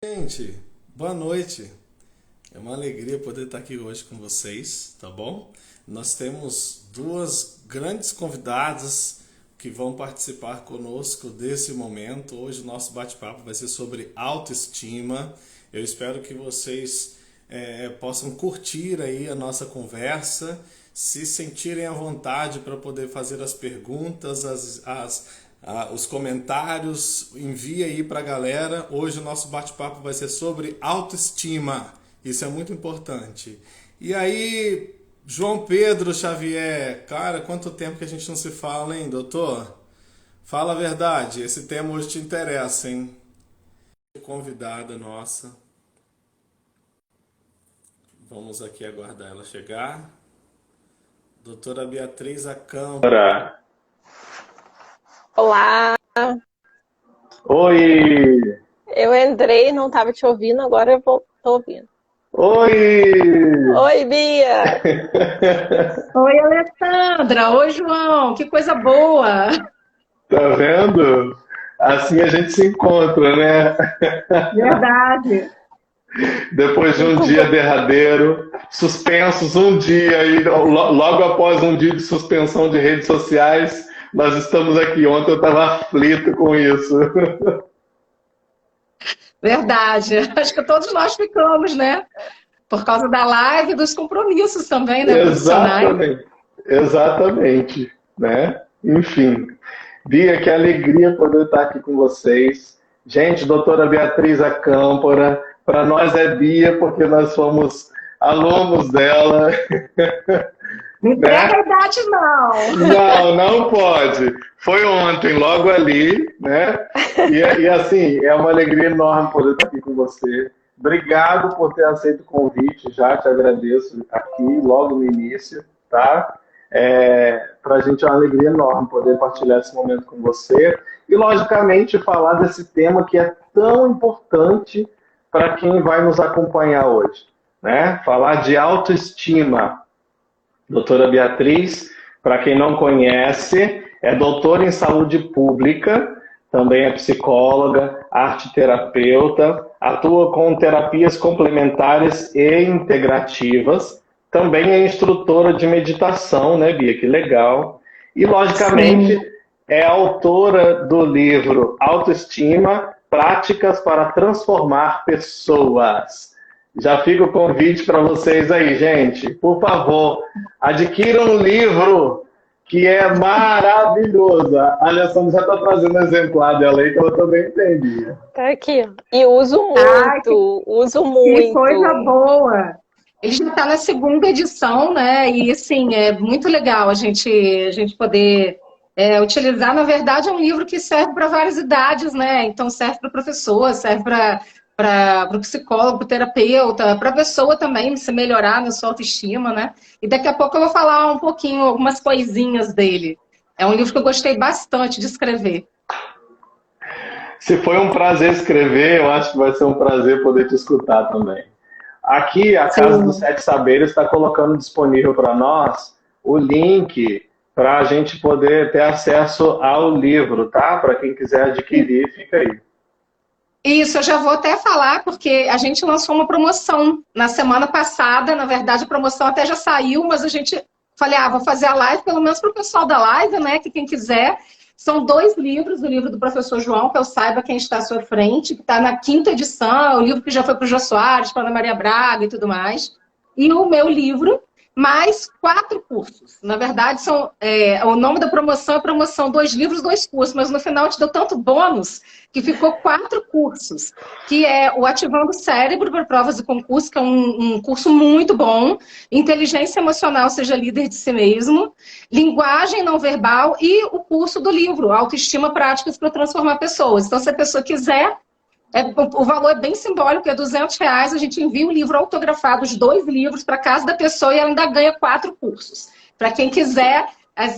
Gente, boa noite. É uma alegria poder estar aqui hoje com vocês, tá bom? Nós temos duas grandes convidadas que vão participar conosco desse momento. Hoje o nosso bate-papo vai ser sobre autoestima. Eu espero que vocês possam curtir aí a nossa conversa, se sentirem à vontade para poder fazer as perguntas, os comentários, envia aí para a galera. Hoje o nosso bate-papo vai ser sobre autoestima. Isso é muito importante. E aí, João Pedro Xavier, cara, quanto tempo que a gente não se fala, hein, doutor? Fala a verdade, esse tema hoje te interessa, hein? Convidada nossa. Vamos aqui aguardar ela chegar. Doutora Beatriz Acampo. Ora. Olá, Oi! eu entrei, não estava te ouvindo, agora eu tô ouvindo. Oi! Oi, Bia! Oi, Alessandra. Oi, João. Que coisa boa. Tá vendo? Assim a gente se encontra, né? Verdade. Depois de um dia derradeiro, suspensos um dia e logo após um dia de suspensão de redes sociais, nós estamos aqui. Ontem eu estava aflito com isso. Verdade. Acho que todos nós ficamos, né? Por causa da live e dos compromissos também, né, profissionais. Exatamente, exatamente, né? Enfim, Bia, que alegria poder estar aqui com vocês. Gente, doutora Beatriz Acâmpora, para nós é Bia, porque nós somos alunos dela, Não né? entrega a idade, não. Não, não pode. Foi ontem, logo ali, né? E assim, é uma alegria enorme poder estar aqui com você. Obrigado por ter aceito o convite, já te agradeço aqui, logo no início, tá? Para a gente é uma alegria enorme poder partilhar esse momento com você e, logicamente, falar desse tema que é tão importante para quem vai nos acompanhar hoje, né? Falar de autoestima. Doutora Beatriz, para quem não conhece, é doutora em saúde pública, também é psicóloga, arte-terapeuta, atua com terapias complementares e integrativas, também é instrutora de meditação, né, Bia? Que legal. E, logicamente, Sim. é autora do livro Autoestima, Práticas para Transformar Pessoas. Já fica o convite para vocês aí, gente. Por favor, adquiram o livro, que é maravilhoso. A Alessandra já está trazendo um exemplar dela aí, que ela também entendi. Tá aqui, ó. E uso Ai, muito, uso que coisa muito. boa. Ele já está na segunda edição, né? E, assim, é muito legal a gente poder utilizar. Na verdade, é um livro que serve para várias idades, né? Então, serve para o professor, serve para o psicólogo, para o terapeuta, para a pessoa também se melhorar na sua autoestima, né? E daqui a pouco eu vou falar um pouquinho, algumas coisinhas dele. É um livro que eu gostei bastante de escrever. Se foi um prazer escrever, eu acho que vai ser um prazer poder te escutar também. Aqui, a Casa dos Sim. Sete Saberes está colocando disponível para nós o link para a gente poder ter acesso ao livro, tá? Para quem quiser adquirir, fica aí. Isso, eu já vou até falar, porque a gente lançou uma promoção na semana passada. Na verdade, a promoção até já saiu, mas a gente falei, vou fazer a live, pelo menos para o pessoal da live, né? Que quem quiser. São dois livros, o livro do professor João, que eu saiba quem está à sua frente, que está na quinta edição, é o livro que já foi para o Jô Soares, para a Ana Maria Braga e tudo mais. E o meu livro, mais 4 cursos. Na verdade, o nome da promoção é promoção 2 livros, 2 cursos, mas no final te deu tanto bônus que ficou 4 cursos, que é o Ativando o Cérebro para Provas e Concursos, que é um curso muito bom, Inteligência Emocional, Seja Líder de Si Mesmo, Linguagem Não Verbal e o curso do livro, Autoestima Práticas para Transformar Pessoas. Então, se a pessoa quiser, o valor é bem simbólico, é R$ 200. A gente envia o livro autografado, os 2 livros, para casa da pessoa e ela ainda ganha 4 cursos. Para quem quiser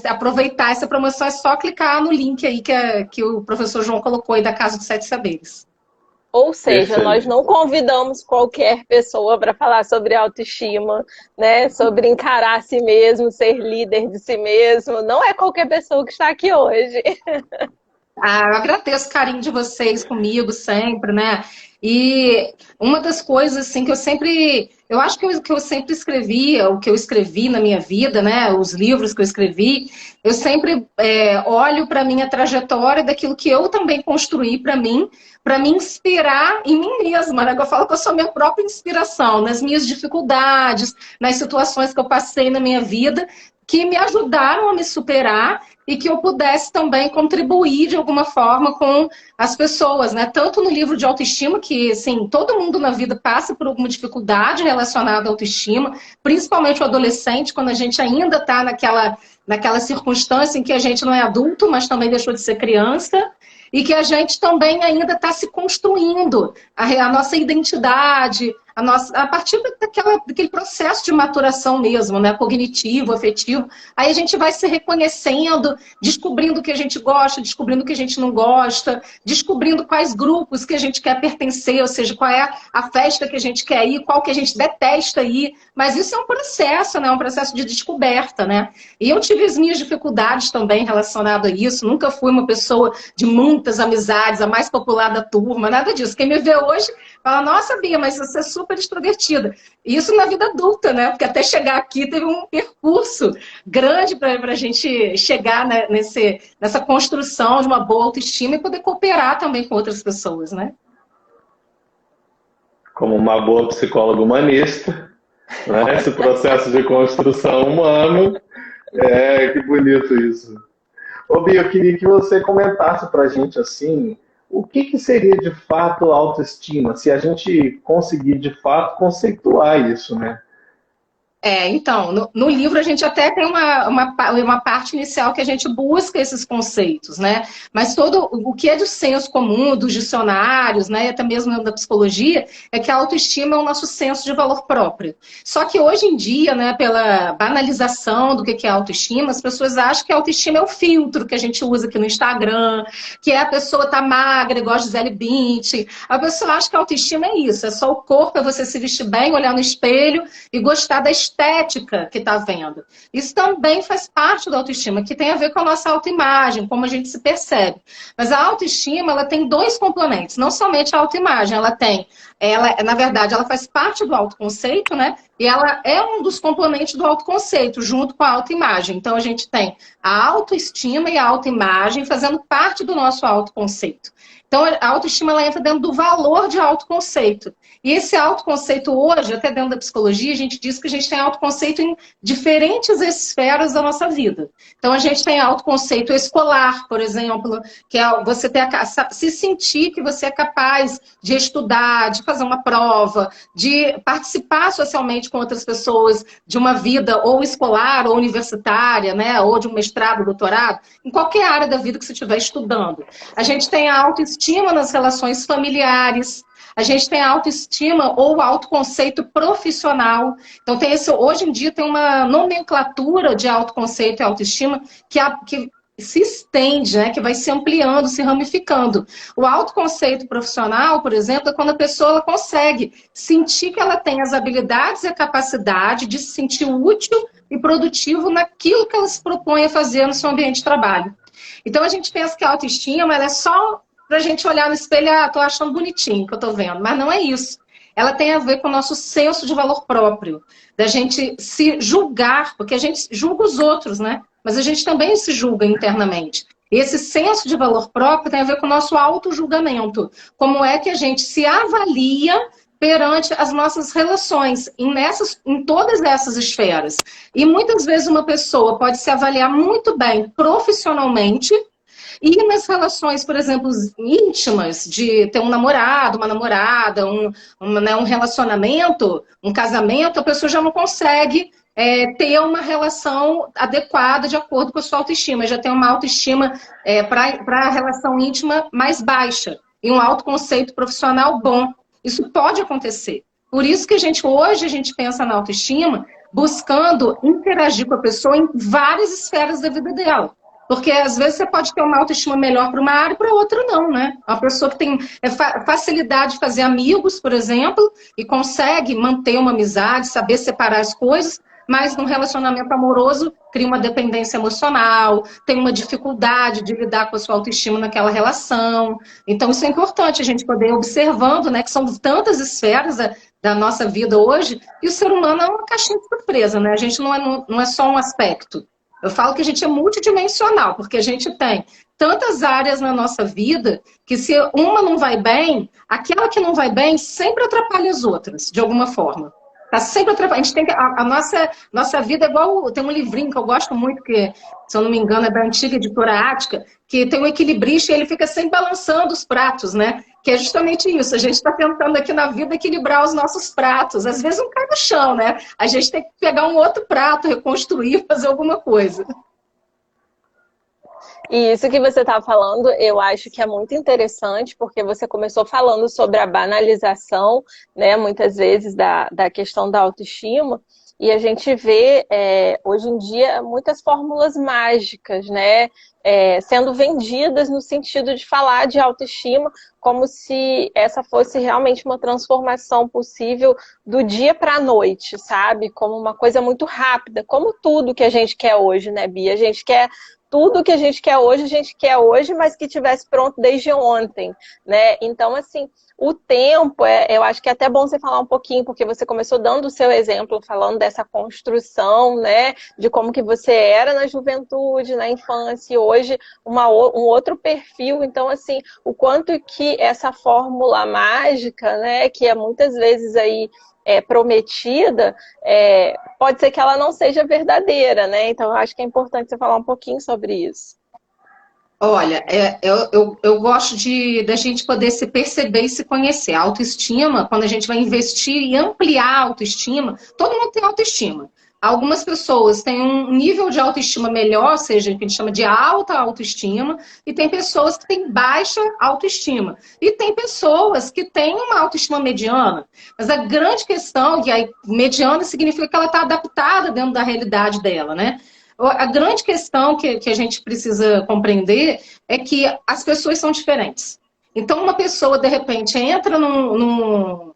aproveitar essa promoção, é só clicar no link aí que o professor João colocou aí da Casa dos Sete Saberes. Ou seja, nós Excelente. não convidamos qualquer pessoa para falar sobre autoestima, né? Sobre encarar a si mesmo, ser líder de si mesmo. Não é qualquer pessoa que está aqui hoje. Eu agradeço o carinho de vocês comigo sempre, né? E uma das coisas assim que eu acho que eu sempre escrevia, o que eu escrevi na minha vida, né? Os livros que eu escrevi, eu sempre olho para a minha trajetória daquilo que eu também construí para me inspirar em mim mesma, né? Eu falo que eu sou minha própria inspiração, nas minhas dificuldades, nas situações que eu passei na minha vida, que me ajudaram a me superar e que eu pudesse também contribuir de alguma forma com as pessoas, né? Tanto no livro de autoestima, que assim, todo mundo na vida passa por alguma dificuldade relacionada à autoestima, principalmente o adolescente, quando a gente ainda está naquela circunstância em que a gente não é adulto, mas também deixou de ser criança, e que a gente também ainda está se construindo a nossa identidade, a partir daquele processo de maturação mesmo, né? Cognitivo, afetivo. Aí a gente vai se reconhecendo, descobrindo o que a gente gosta, descobrindo o que a gente não gosta, descobrindo quais grupos que a gente quer pertencer, ou seja, qual é a festa que a gente quer ir, qual que a gente detesta ir. Mas isso é um processo, né? Um processo de descoberta, né? E eu tive as minhas dificuldades também relacionadas a isso. Nunca fui uma pessoa de muitas amizades, a mais popular da turma, nada disso. Quem me vê hoje fala, nossa, Bia, mas você é super extrovertida. Isso na vida adulta, né? Porque até chegar aqui teve um percurso grande para a gente chegar nessa construção de uma boa autoestima e poder cooperar também com outras pessoas, né? Como uma boa psicóloga humanista, né? Esse processo de construção humano, que bonito isso. Ô, Bia, eu queria que você comentasse para a gente assim, o que seria de fato autoestima, se a gente conseguir de fato conceituar isso, né? Então, no livro a gente até tem uma parte inicial que a gente busca esses conceitos, né? Mas todo o que é do senso comum, dos dicionários, né, e até mesmo da psicologia, é que a autoestima é o nosso senso de valor próprio. Só que hoje em dia, né, pela banalização do que é autoestima, as pessoas acham que a autoestima é o filtro que a gente usa aqui no Instagram, que a pessoa tá magra, igual a Gisele Bündchen. A pessoa acha que a autoestima é isso, é só o corpo, é você se vestir bem, olhar no espelho e gostar da estética que está vendo. Isso também faz parte da autoestima, que tem a ver com a nossa autoimagem, como a gente se percebe. Mas a autoestima, ela tem dois componentes, não somente a autoimagem, na verdade, ela faz parte do autoconceito, né? E ela é um dos componentes do autoconceito, junto com a autoimagem. Então, a gente tem a autoestima e a autoimagem fazendo parte do nosso autoconceito. Então, a autoestima ela entra dentro do valor de autoconceito. E esse autoconceito hoje, até dentro da psicologia, a gente diz que a gente tem autoconceito em diferentes esferas da nossa vida. Então, a gente tem autoconceito escolar, por exemplo, que é você se sentir que você é capaz de estudar, de fazer uma prova, de participar socialmente com outras pessoas, de uma vida ou escolar ou universitária, né, ou de um mestrado, doutorado, em qualquer área da vida que você estiver estudando. A gente tem a autoestima nas relações familiares, a gente tem a autoestima ou autoconceito profissional. Então, hoje em dia tem uma nomenclatura de autoconceito e autoestima que se estende, né, que vai se ampliando, se ramificando. O autoconceito profissional, por exemplo, é quando a pessoa ela consegue sentir que ela tem as habilidades e a capacidade de se sentir útil e produtivo naquilo que ela se propõe a fazer no seu ambiente de trabalho. Então, a gente pensa que a autoestima ela é só para a gente olhar no espelho, tô achando bonitinho o que eu tô vendo, mas não é isso. Ela tem a ver com o nosso senso de valor próprio, da gente se julgar, porque a gente julga os outros, né? Mas a gente também se julga internamente. E esse senso de valor próprio tem a ver com o nosso auto-julgamento. Como é que a gente se avalia perante as nossas relações, em todas essas esferas. E muitas vezes uma pessoa pode se avaliar muito bem profissionalmente, e nas relações, por exemplo, íntimas, de ter um namorado, uma namorada, um relacionamento, um casamento, a pessoa já não consegue ter uma relação adequada de acordo com a sua autoestima. Já tem uma autoestima para a relação íntima mais baixa e um autoconceito profissional bom. Isso pode acontecer. Por isso que hoje a gente pensa na autoestima buscando interagir com a pessoa em várias esferas da vida dela. Porque às vezes você pode ter uma autoestima melhor para uma área e para outra não, né? Uma pessoa que tem facilidade de fazer amigos, por exemplo, e consegue manter uma amizade, saber separar as coisas, mas num relacionamento amoroso cria uma dependência emocional, tem uma dificuldade de lidar com a sua autoestima naquela relação. Então isso é importante a gente poder ir observando, né, que são tantas esferas da nossa vida hoje, e o ser humano é uma caixinha de surpresa, né? A gente não é só um aspecto. Eu falo que a gente é multidimensional, porque a gente tem tantas áreas na nossa vida que se uma não vai bem, aquela que não vai bem sempre atrapalha as outras, de alguma forma. Tá sempre atrapalhando. A gente tem que, a nossa vida é igual. Tem um livrinho que eu gosto muito, que, se eu não me engano, é da antiga editora Ática, que tem um equilibrista e ele fica sempre balançando os pratos, né? Que é justamente isso. A gente está tentando aqui na vida equilibrar os nossos pratos. Às vezes não cai no chão, né? A gente tem que pegar um outro prato, reconstruir, fazer alguma coisa. E isso que você está falando, eu acho que é muito interessante, porque você começou falando sobre a banalização, né, muitas vezes, da questão da autoestima, e a gente vê, hoje em dia, muitas fórmulas mágicas, né, sendo vendidas no sentido de falar de autoestima, como se essa fosse realmente uma transformação possível do dia para a noite, sabe? Como uma coisa muito rápida, como tudo que a gente quer hoje, né, Bia? A gente quer tudo que a gente quer hoje, mas que tivesse pronto desde ontem, né? Então, assim, o tempo, eu acho que é até bom você falar um pouquinho, porque você começou dando o seu exemplo, falando dessa construção, né? De como que você era na juventude, na infância, e hoje um outro perfil. Então, assim, o quanto que essa fórmula mágica, né? Que é muitas vezes aí prometida, pode ser que ela não seja verdadeira, né? Então, eu acho que é importante você falar um pouquinho sobre isso. Olha, eu gosto da gente poder se perceber e se conhecer. A autoestima, quando a gente vai investir e ampliar a autoestima, todo mundo tem autoestima. Algumas pessoas têm um nível de autoestima melhor, ou seja, que a gente chama de alta autoestima, e tem pessoas que têm baixa autoestima. E tem pessoas que têm uma autoestima mediana. Mas a grande questão, e aí mediana significa que ela está adaptada dentro da realidade dela, né? A grande questão que a gente precisa compreender é que as pessoas são diferentes. Então, uma pessoa, de repente, entra num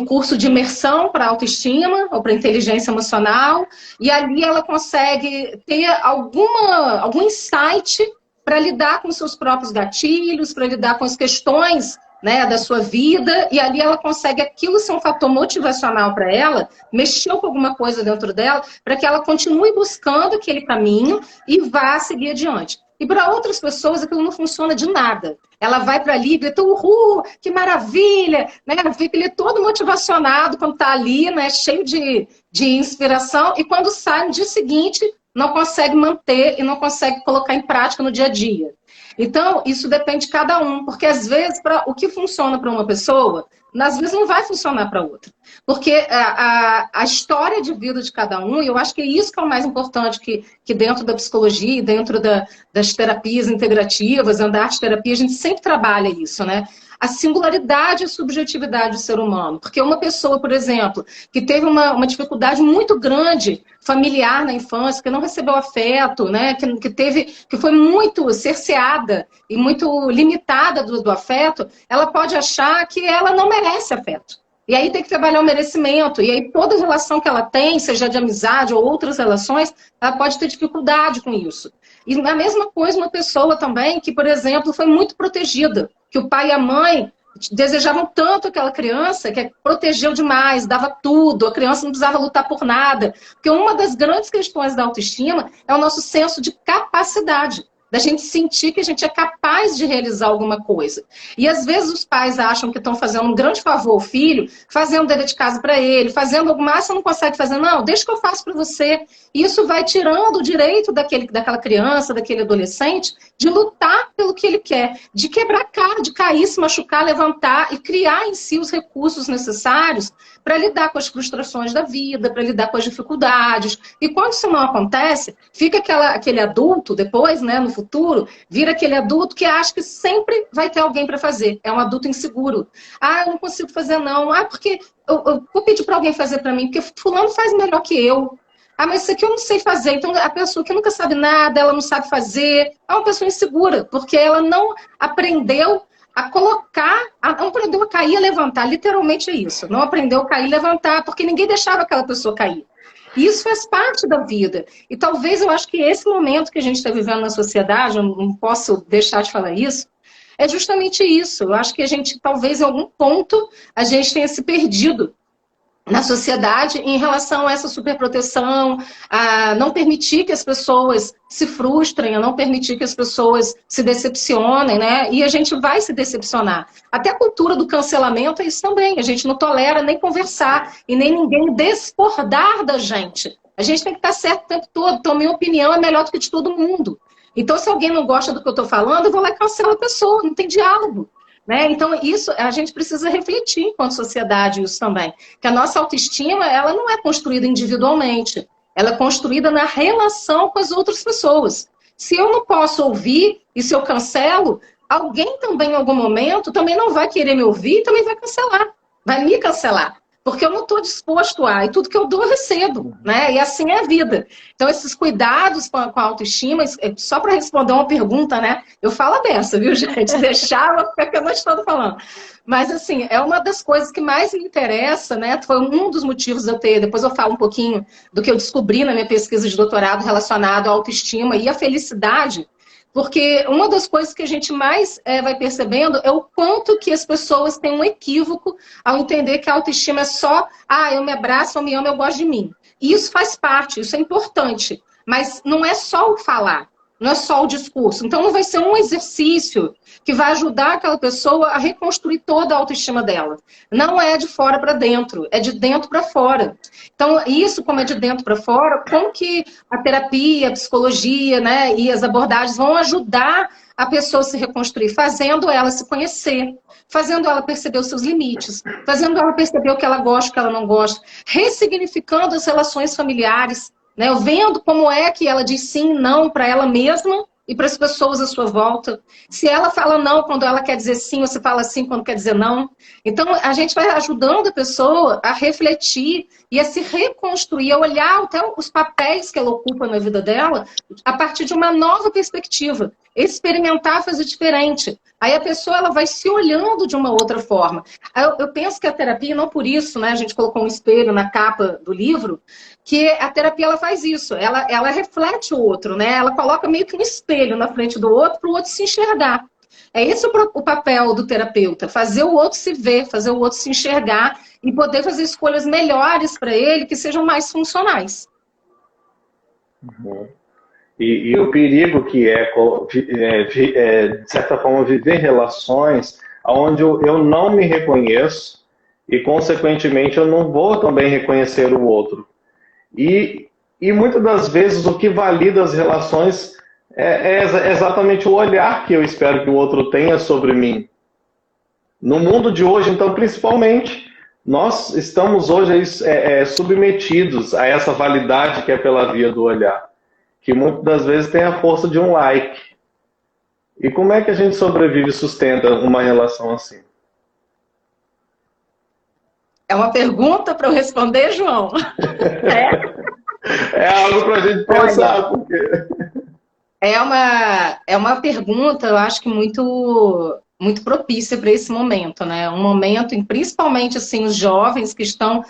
curso de imersão para autoestima ou para inteligência emocional, e ali ela consegue ter algum insight para lidar com seus próprios gatilhos, para lidar com as questões, né, da sua vida, e ali ela consegue aquilo ser um fator motivacional para ela, mexeu com alguma coisa dentro dela, para que ela continue buscando aquele caminho e vá seguir adiante. E para outras pessoas aquilo não funciona de nada. Ela vai para ali e grita, uhul, que maravilha, né? Fica ele todo motivacionado quando está ali, né? Cheio de inspiração, e quando sai no dia seguinte não consegue manter e não consegue colocar em prática no dia a dia. Então, isso depende de cada um, porque às vezes o que funciona para uma pessoa, às vezes não vai funcionar para outra. Porque a história de vida de cada um, e eu acho que é isso que é o mais importante, que dentro da psicologia, dentro das terapias integrativas, da arte-terapia, a gente sempre trabalha isso, né? A singularidade e a subjetividade do ser humano. Porque uma pessoa, por exemplo, que teve uma dificuldade muito grande familiar na infância, que não recebeu afeto, né? que foi muito cerceada e muito limitada do afeto, ela pode achar que ela não merece afeto. E aí tem que trabalhar o merecimento. E aí toda relação que ela tem, seja de amizade ou outras relações, ela pode ter dificuldade com isso. E a mesma coisa uma pessoa também que, por exemplo, foi muito protegida, que o pai e a mãe desejavam tanto aquela criança que protegeu demais, dava tudo, a criança não precisava lutar por nada. Porque uma das grandes questões da autoestima é o nosso senso de capacidade, da gente sentir que a gente é capaz de realizar alguma coisa. E às vezes os pais acham que estão fazendo um grande favor ao filho, fazendo dever de casa para ele, fazendo alguma, você não consegue fazer, não, deixa que eu faço para você. E isso vai tirando o direito daquela criança, daquele adolescente, de lutar pelo que ele quer, de quebrar a cara, de cair, se machucar, levantar e criar em si os recursos necessários para lidar com as frustrações da vida, para lidar com as dificuldades. E quando isso não acontece, fica aquele adulto depois, né, no futuro, vira aquele adulto que acha que sempre vai ter alguém para fazer. É um adulto inseguro. Ah, eu não consigo fazer não. Ah, porque eu vou pedir para alguém fazer para mim, porque fulano faz melhor que eu. Ah, mas isso aqui eu não sei fazer. Então, a pessoa que nunca sabe nada, ela não sabe fazer, é uma pessoa insegura, porque ela não aprendeu a colocar, não aprendeu a cair e a levantar. Literalmente é isso. Não aprendeu a cair e levantar, porque ninguém deixava aquela pessoa cair. Isso faz parte da vida. E talvez eu acho que esse momento que a gente está vivendo na sociedade, eu não posso deixar de falar isso, é justamente isso. Eu acho que a gente, talvez em algum ponto, a gente tenha se perdido na sociedade em relação a essa superproteção, a não permitir que as pessoas se frustrem, a não permitir que as pessoas se decepcionem, né? E a gente vai se decepcionar. Até a cultura do cancelamento é isso também. A gente não tolera nem conversar e nem ninguém discordar da gente. A gente tem que estar certo o tempo todo. Então, minha opinião é melhor do que de todo mundo. Então, se alguém não gosta do que eu estou falando, eu vou lá e cancelo a pessoa. Não tem diálogo. Né? Então, isso a gente precisa refletir enquanto sociedade, isso também. Que a nossa autoestima, ela não é construída individualmente. Ela é construída na relação com as outras pessoas. Se eu não posso ouvir e se eu cancelo, alguém também, em algum momento, também não vai querer me ouvir e também vai cancelar. Vai me cancelar. Porque eu não estou disposto a, e tudo que eu dou eu recebo, né? E assim é a vida. Então, esses cuidados com a autoestima, só para responder uma pergunta, né? Eu falo a beça, viu, gente? Deixar eu ficar a noite toda falando. Mas, assim, é uma das coisas que mais me interessa, né? Foi um dos motivos de eu ter, depois eu falo um pouquinho do que eu descobri na minha pesquisa de doutorado relacionado à autoestima e à felicidade. Porque uma das coisas que a gente mais vai percebendo é o quanto que as pessoas têm um equívoco ao entender que a autoestima é só, eu me abraço, eu me amo, eu gosto de mim. E isso faz parte, isso é importante. Mas não é só o falar, não é só o discurso. Então não vai ser um exercício que vai ajudar aquela pessoa a reconstruir toda a autoestima dela. Não é de fora para dentro, é de dentro para fora. Então, isso, como é de dentro para fora, como que a terapia, a psicologia, né, e as abordagens vão ajudar a pessoa a se reconstruir, fazendo ela se conhecer, fazendo ela perceber os seus limites, fazendo ela perceber o que ela gosta, o que ela não gosta, ressignificando as relações familiares, né, vendo como é que ela diz sim e não para ela mesma e para as pessoas à sua volta. Se ela fala não quando ela quer dizer sim, você fala sim quando quer dizer não. Então, a gente vai ajudando a pessoa a refletir e a se reconstruir, a olhar até os papéis que ela ocupa na vida dela a partir de uma nova perspectiva. Experimentar fazer diferente. Aí a pessoa ela vai se olhando de uma outra forma. Eu penso que a terapia, não por isso, né, a gente colocou um espelho na capa do livro, que a terapia ela faz isso, ela reflete o outro, né? Ela coloca meio que um espelho na frente do outro para o outro se enxergar. É esse o papel do terapeuta, fazer o outro se ver, fazer o outro se enxergar e poder fazer escolhas melhores para ele, que sejam mais funcionais. Uhum. E o perigo que de certa forma, viver relações onde eu não me reconheço e, consequentemente, eu não vou também reconhecer o outro. E muitas das vezes o que valida as relações é exatamente o olhar que eu espero que o outro tenha sobre mim. No mundo de hoje, então, principalmente, nós estamos hoje submetidos a essa validade que é pela via do olhar, que muitas das vezes tem a força de um like. E como é que a gente sobrevive e sustenta uma relação assim? É uma pergunta para eu responder, João? É algo para a gente pensar. Olha, porque... é uma pergunta, eu acho que muito propícia para esse momento, né? Um momento em, principalmente assim, os jovens que estão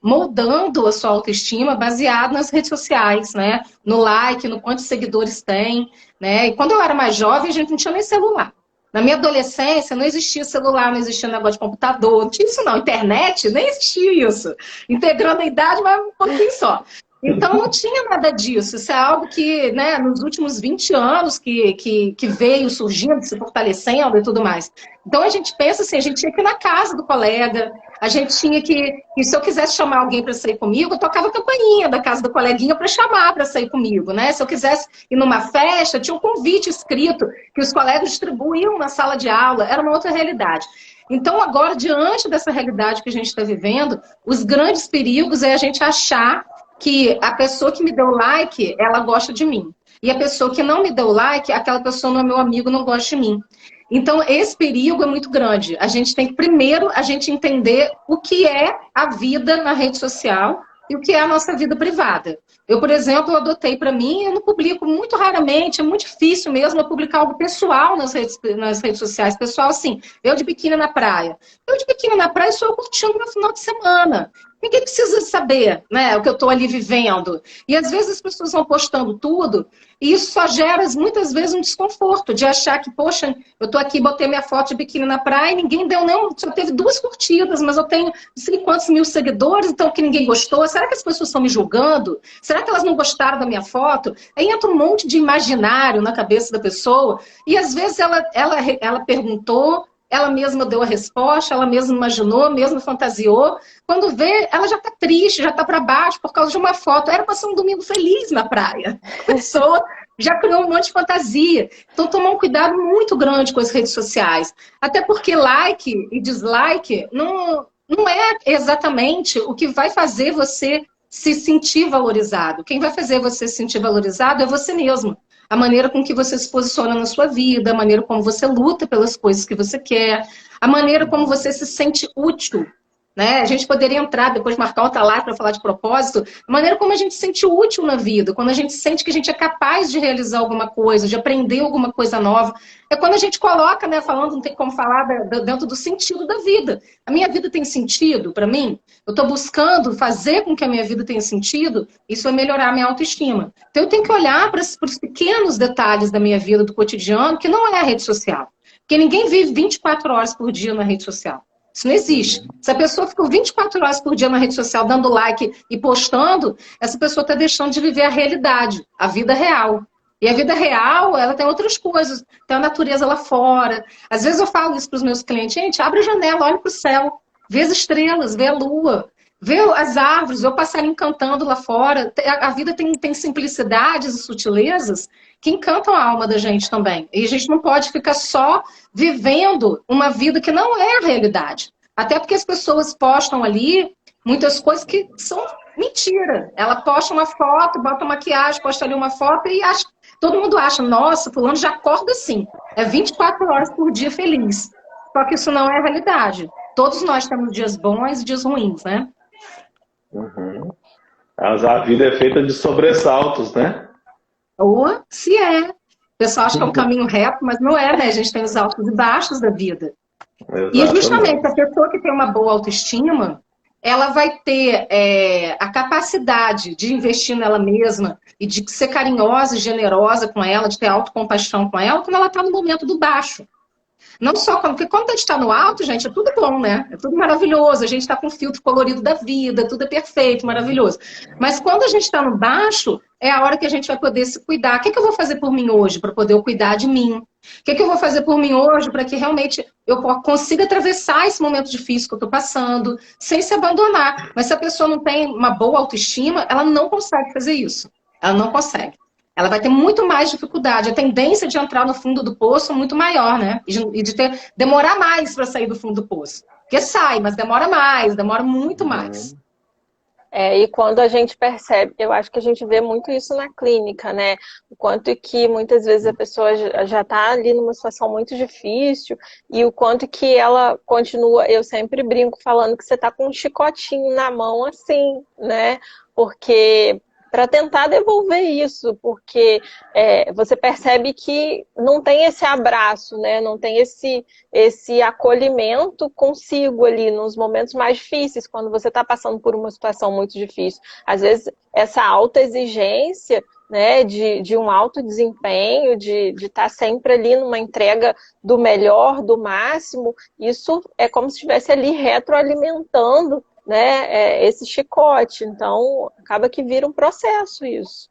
moldando a sua autoestima baseado nas redes sociais, né? No like, no quantos seguidores tem, né? E quando eu era mais jovem, a gente não tinha nem celular. Na minha adolescência, não existia celular, não existia negócio de computador, não tinha isso não. Internet, nem existia isso. Integrando a idade, mas um pouquinho só. Então, não tinha nada disso. Isso é algo que, né, nos últimos 20 anos que veio surgindo, se fortalecendo e tudo mais. Então, a gente pensa assim, a gente tinha que ir na casa do colega, a gente tinha que... E se eu quisesse chamar alguém para sair comigo, eu tocava a campainha da casa do coleguinha para chamar para sair comigo, né? Se eu quisesse ir numa festa, tinha um convite escrito que os colegas distribuíam na sala de aula, era uma outra realidade. Então, agora, diante dessa realidade que a gente está vivendo, os grandes perigos é a gente achar que a pessoa que me deu like, ela gosta de mim. E a pessoa que não me deu like, aquela pessoa não é meu amigo, não gosta de mim. Então, esse perigo é muito grande. A gente tem que, primeiro, a gente entender o que é a vida na rede social e o que é a nossa vida privada. Eu, por exemplo, eu adotei para mim, eu não publico muito raramente, é muito difícil mesmo eu publicar algo pessoal nas redes sociais. Pessoal, assim, eu de biquíni na praia. Eu de biquíni na praia sou eu curtindo meu final de semana. Ninguém precisa saber, né, o que eu estou ali vivendo. E às vezes as pessoas vão postando tudo, e isso só gera muitas vezes um desconforto, de achar que, poxa, eu estou aqui, botei minha foto de biquíni na praia e ninguém deu nem, só teve 2 curtidas, mas eu tenho não sei quantos mil seguidores, então que ninguém gostou. Será que as pessoas estão me julgando? Será que elas não gostaram da minha foto? Aí entra um monte de imaginário na cabeça da pessoa, e às vezes ela perguntou, ela mesma deu a resposta, ela mesma imaginou, mesma fantasiou. Quando vê, ela já está triste, já está para baixo por causa de uma foto. Era para ser um domingo feliz na praia. A pessoa já criou um monte de fantasia. Então, tomar um cuidado muito grande com as redes sociais. Até porque like e dislike não é exatamente o que vai fazer você se sentir valorizado. Quem vai fazer você se sentir valorizado é você mesmo. A maneira com que você se posiciona na sua vida, a maneira como você luta pelas coisas que você quer, a maneira como você se sente útil. Né? A gente poderia entrar, depois marcar outra live para falar de propósito, a maneira como a gente se sente útil na vida, quando a gente sente que a gente é capaz de realizar alguma coisa, de aprender alguma coisa nova. É quando a gente coloca, né, falando, não tem como falar dentro do sentido da vida. A minha vida tem sentido para mim? Eu estou buscando fazer com que a minha vida tenha sentido? Isso vai melhorar a minha autoestima. Então eu tenho que olhar para os pequenos detalhes da minha vida, do cotidiano, que não é a rede social. Porque ninguém vive 24 horas por dia na rede social. Isso não existe. Se a pessoa ficou 24 horas por dia na rede social dando like e postando, essa pessoa está deixando de viver a realidade, a vida real. E a vida real, ela tem outras coisas. Tem a natureza lá fora. Às vezes eu falo isso para os meus clientes. Gente, abre a janela, olha para o céu. Vê as estrelas, vê a lua. Vê as árvores, vê o passarinho cantando lá fora. A vida tem simplicidades e sutilezas que encantam a alma da gente também. E a gente não pode ficar só vivendo uma vida que não é a realidade. Até porque as pessoas postam ali muitas coisas que são mentira. Ela posta uma foto, bota maquiagem, posta ali uma foto e acha, todo mundo acha, nossa, fulano já acorda assim. É 24 horas por dia feliz. Só que isso não é a realidade. Todos nós temos dias bons e dias ruins, né? Uhum. Mas a vida é feita de sobressaltos, né? Ou se é. O pessoal acha que é um caminho reto, mas não é, né? A gente tem os altos e baixos da vida. Exatamente. E justamente a pessoa que tem uma boa autoestima, ela vai ter a capacidade de investir nela mesma e de ser carinhosa e generosa com ela, de ter autocompaixão com ela, quando ela está no momento do baixo. Não só porque quando a gente está no alto, gente, é tudo bom, né? É tudo maravilhoso. A gente está com o filtro colorido da vida, tudo é perfeito, maravilhoso. Mas quando a gente está no baixo, é a hora que a gente vai poder se cuidar. O que eu vou fazer por mim hoje para poder eu cuidar de mim? O que eu vou fazer por mim hoje para que realmente eu consiga atravessar esse momento difícil que eu estou passando, sem se abandonar? Mas se a pessoa não tem uma boa autoestima, ela não consegue fazer isso. Ela não consegue. Ela vai ter muito mais dificuldade. A tendência de entrar no fundo do poço é muito maior, né? E de demorar mais para sair do fundo do poço. Porque sai, mas demora mais, demora muito mais. E quando a gente percebe, eu acho que a gente vê muito isso na clínica, né? O quanto que muitas vezes a pessoa já está ali numa situação muito difícil e o quanto que ela continua, eu sempre brinco falando que você está com um chicotinho na mão assim, né? Porque para tentar devolver isso, porque você percebe que não tem esse abraço, né? Não tem esse acolhimento consigo ali nos momentos mais difíceis, quando você está passando por uma situação muito difícil. Às vezes, essa alta exigência, né, de um alto desempenho, de estar sempre ali numa entrega do melhor, do máximo, isso é como se estivesse ali retroalimentando, né, esse chicote. Então, acaba que vira um processo isso.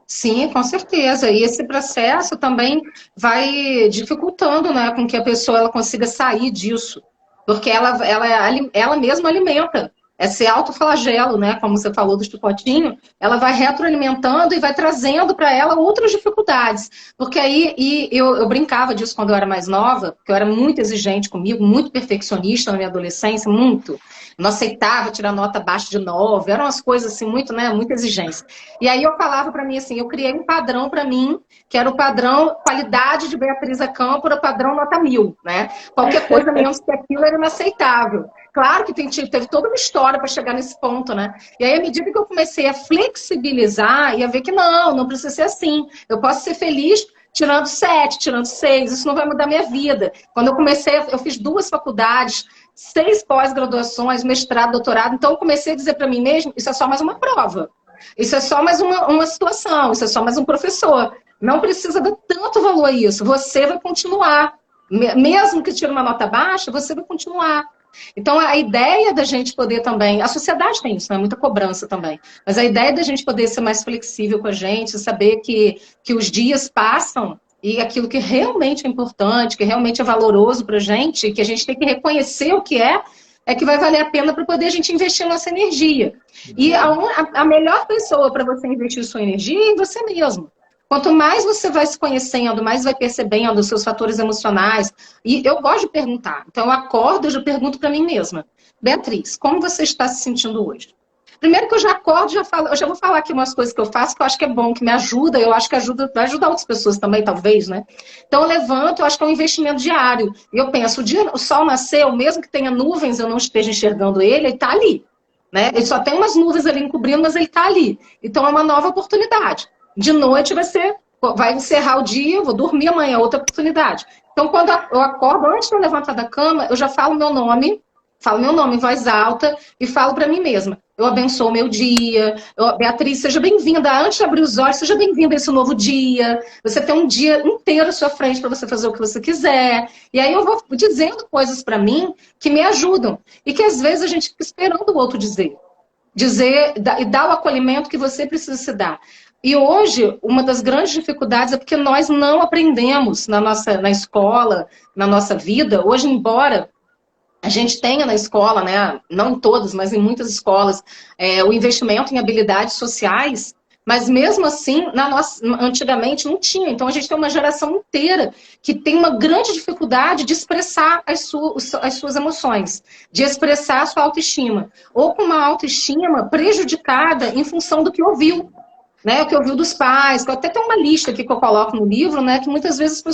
Sim, com certeza. E esse processo também vai dificultando, né, com que a pessoa ela consiga sair disso. Porque ela mesma alimenta. Esse autoflagelo, né, como você falou do chicotinho, ela vai retroalimentando e vai trazendo para ela outras dificuldades. Porque aí, eu brincava disso quando eu era mais nova, porque eu era muito exigente comigo, muito perfeccionista na minha adolescência, muito. Não aceitava tirar nota abaixo de 9, eram umas coisas assim, muito, né, muita exigência. E aí eu falava para mim assim, eu criei um padrão para mim, que era o padrão qualidade de Beatriz Acâmpora, padrão nota 1000, né? Qualquer coisa menos que aquilo era inaceitável. Claro que teve toda uma história para chegar nesse ponto, né? E aí, à medida que eu comecei a flexibilizar e a ver que não precisa ser assim. Eu posso ser feliz tirando 7, tirando 6, isso não vai mudar minha vida. Quando eu comecei, eu fiz 2 faculdades, 6 pós-graduações, mestrado, doutorado. Então, eu comecei a dizer para mim mesmo, isso é só mais uma prova. Isso é só mais uma situação, isso é só mais um professor. Não precisa dar tanto valor a isso. Você vai continuar. Mesmo que tire uma nota baixa, você vai continuar. Então, a ideia da gente poder também... A sociedade tem isso, né? Muita cobrança também. Mas a ideia da gente poder ser mais flexível com a gente, saber que os dias passam e aquilo que realmente é importante, que realmente é valoroso para a gente, que a gente tem que reconhecer o que é que vai valer a pena para poder a gente investir nossa energia. E a melhor pessoa para você investir sua energia é em você mesmo. Quanto mais você vai se conhecendo, mais vai percebendo os seus fatores emocionais. E eu gosto de perguntar. Então, eu acordo e já pergunto para mim mesma. Beatriz, como você está se sentindo hoje? Primeiro que eu já acordo, eu já vou falar aqui umas coisas que eu faço que eu acho que é bom, que me ajuda. Eu acho que vai ajudar outras pessoas também, talvez, né? Então, eu levanto, eu acho que é um investimento diário. E eu penso, o sol nasceu, mesmo que tenha nuvens, eu não esteja enxergando ele está ali. Né? Ele só tem umas nuvens ali encobrindo, mas ele está ali. Então, é uma nova oportunidade. De noite vai encerrar o dia, eu vou dormir amanhã, outra oportunidade. Então, quando eu acordo, antes de eu levantar da cama, eu já falo meu nome em voz alta e falo para mim mesma. Eu abençoo o meu dia. Beatriz, seja bem-vinda. Antes de abrir os olhos, seja bem-vinda a esse novo dia. Você tem um dia inteiro à sua frente para você fazer o que você quiser. E aí eu vou dizendo coisas para mim que me ajudam. E que às vezes a gente fica esperando o outro dizer. E dar o acolhimento que você precisa se dar. E hoje, uma das grandes dificuldades é porque nós não aprendemos na escola, na nossa vida. Hoje, embora a gente tenha na escola, né, não em todas, mas em muitas escolas, o investimento em habilidades sociais, mas mesmo assim, antigamente não tinha. Então, a gente tem uma geração inteira que tem uma grande dificuldade de expressar as suas emoções, de expressar a sua autoestima, ou com uma autoestima prejudicada em função do que ouviu. Né, o que ouviu dos pais, que até tem uma lista aqui que eu coloco no livro, né, que muitas vezes a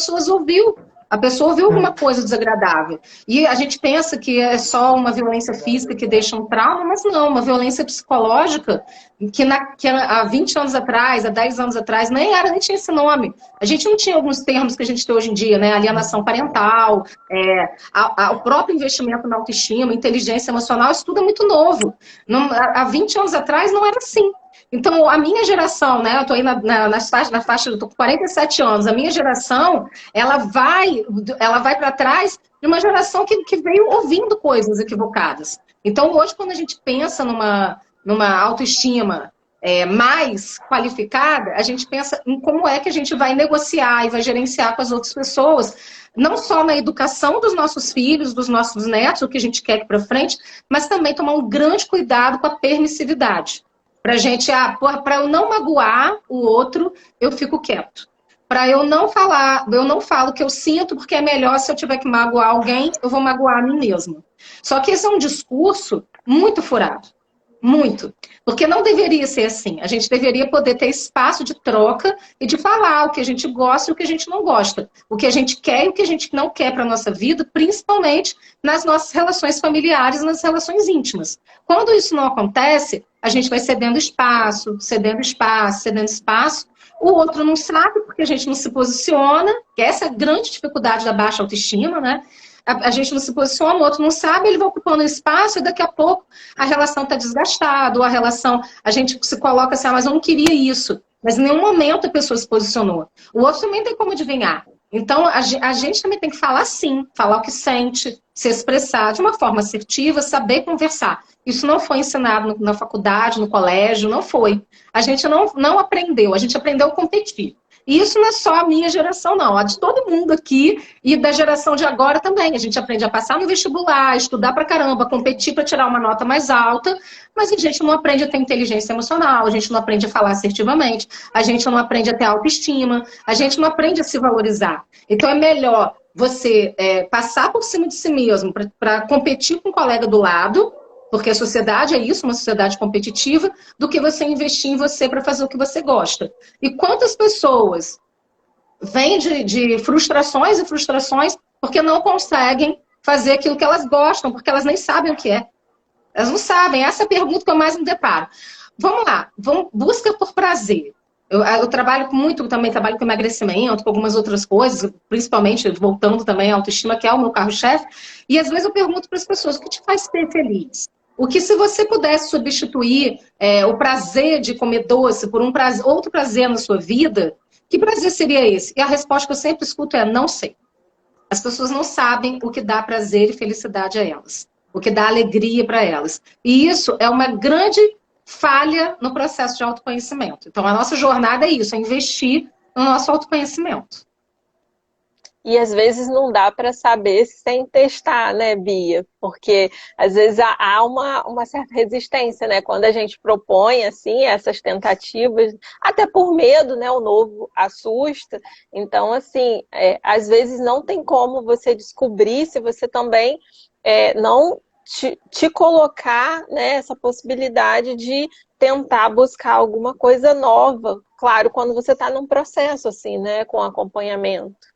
pessoa ouviu alguma coisa desagradável. E a gente pensa que é só uma violência física que deixa um trauma, mas não, uma violência psicológica que há 20 anos atrás, há 10 anos atrás, nem tinha esse nome. A gente não tinha alguns termos que a gente tem hoje em dia, né, alienação parental, o próprio investimento na autoestima, inteligência emocional, isso tudo é muito novo. Há 20 anos atrás não era assim. Então, a minha geração, né, eu estou aí na faixa, eu estou com 47 anos, a minha geração, ela vai para trás de uma geração que veio ouvindo coisas equivocadas. Então, hoje, quando a gente pensa numa autoestima mais qualificada, a gente pensa em como é que a gente vai negociar e vai gerenciar com as outras pessoas, não só na educação dos nossos filhos, dos nossos netos, o que a gente quer para frente, mas também tomar um grande cuidado com a permissividade. Pra gente, para eu não magoar o outro, eu fico quieto. Para eu não falo o que eu sinto, porque é melhor, se eu tiver que magoar alguém, eu vou magoar a mim mesma. Só que esse é um discurso muito furado. Muito. Porque não deveria ser assim. A gente deveria poder ter espaço de troca e de falar o que a gente gosta e o que a gente não gosta. O que a gente quer e o que a gente não quer para a nossa vida, principalmente nas nossas relações familiares, nas relações íntimas. Quando isso não acontece, a gente vai cedendo espaço, cedendo espaço, cedendo espaço. O outro não sabe porque a gente não se posiciona, que essa é a grande dificuldade da baixa autoestima, né? A gente não se posiciona, o outro não sabe, ele vai ocupando espaço e daqui a pouco a relação está desgastada, ou a gente se coloca assim, mas eu não queria isso. Mas em nenhum momento a pessoa se posicionou. O outro também tem como adivinhar. Então, a gente também tem que falar sim, falar o que sente, se expressar de uma forma assertiva, saber conversar. Isso não foi ensinado na faculdade, no colégio, não foi. A gente não aprendeu, a gente aprendeu a competir. E isso não é só a minha geração, não. A de todo mundo aqui e da geração de agora também. A gente aprende a passar no vestibular, estudar pra caramba, competir para tirar uma nota mais alta, mas a gente não aprende a ter inteligência emocional, a gente não aprende a falar assertivamente, a gente não aprende a ter autoestima, a gente não aprende a se valorizar. Então é melhor você passar por cima de si mesmo para competir com o colega do lado, porque a sociedade é isso, uma sociedade competitiva, do que você investir em você para fazer o que você gosta. E quantas pessoas vêm de frustrações e frustrações porque não conseguem fazer aquilo que elas gostam, porque elas nem sabem o que é. Elas não sabem. Essa é a pergunta que eu mais me deparo. Vamos lá, busca por prazer. Eu trabalho muito, também trabalho com emagrecimento, com algumas outras coisas, principalmente voltando também à autoestima, que é o meu carro-chefe. E às vezes eu pergunto para as pessoas, o que te faz ser feliz? O que se você pudesse substituir o prazer de comer doce por um prazer, outro prazer na sua vida, que prazer seria esse? E a resposta que eu sempre escuto é, não sei. As pessoas não sabem o que dá prazer e felicidade a elas, o que dá alegria para elas. E isso é uma grande falha no processo de autoconhecimento. Então, a nossa jornada é isso, é investir no nosso autoconhecimento. E às vezes não dá para saber sem testar, né, Bia? Porque às vezes há uma certa resistência, né? Quando a gente propõe, assim, essas tentativas, até por medo, né? O novo assusta. Então, assim, às vezes não tem como você descobrir se você também não te colocar, né, essa possibilidade de tentar buscar alguma coisa nova. Claro, quando você está num processo, assim, né? Com acompanhamento.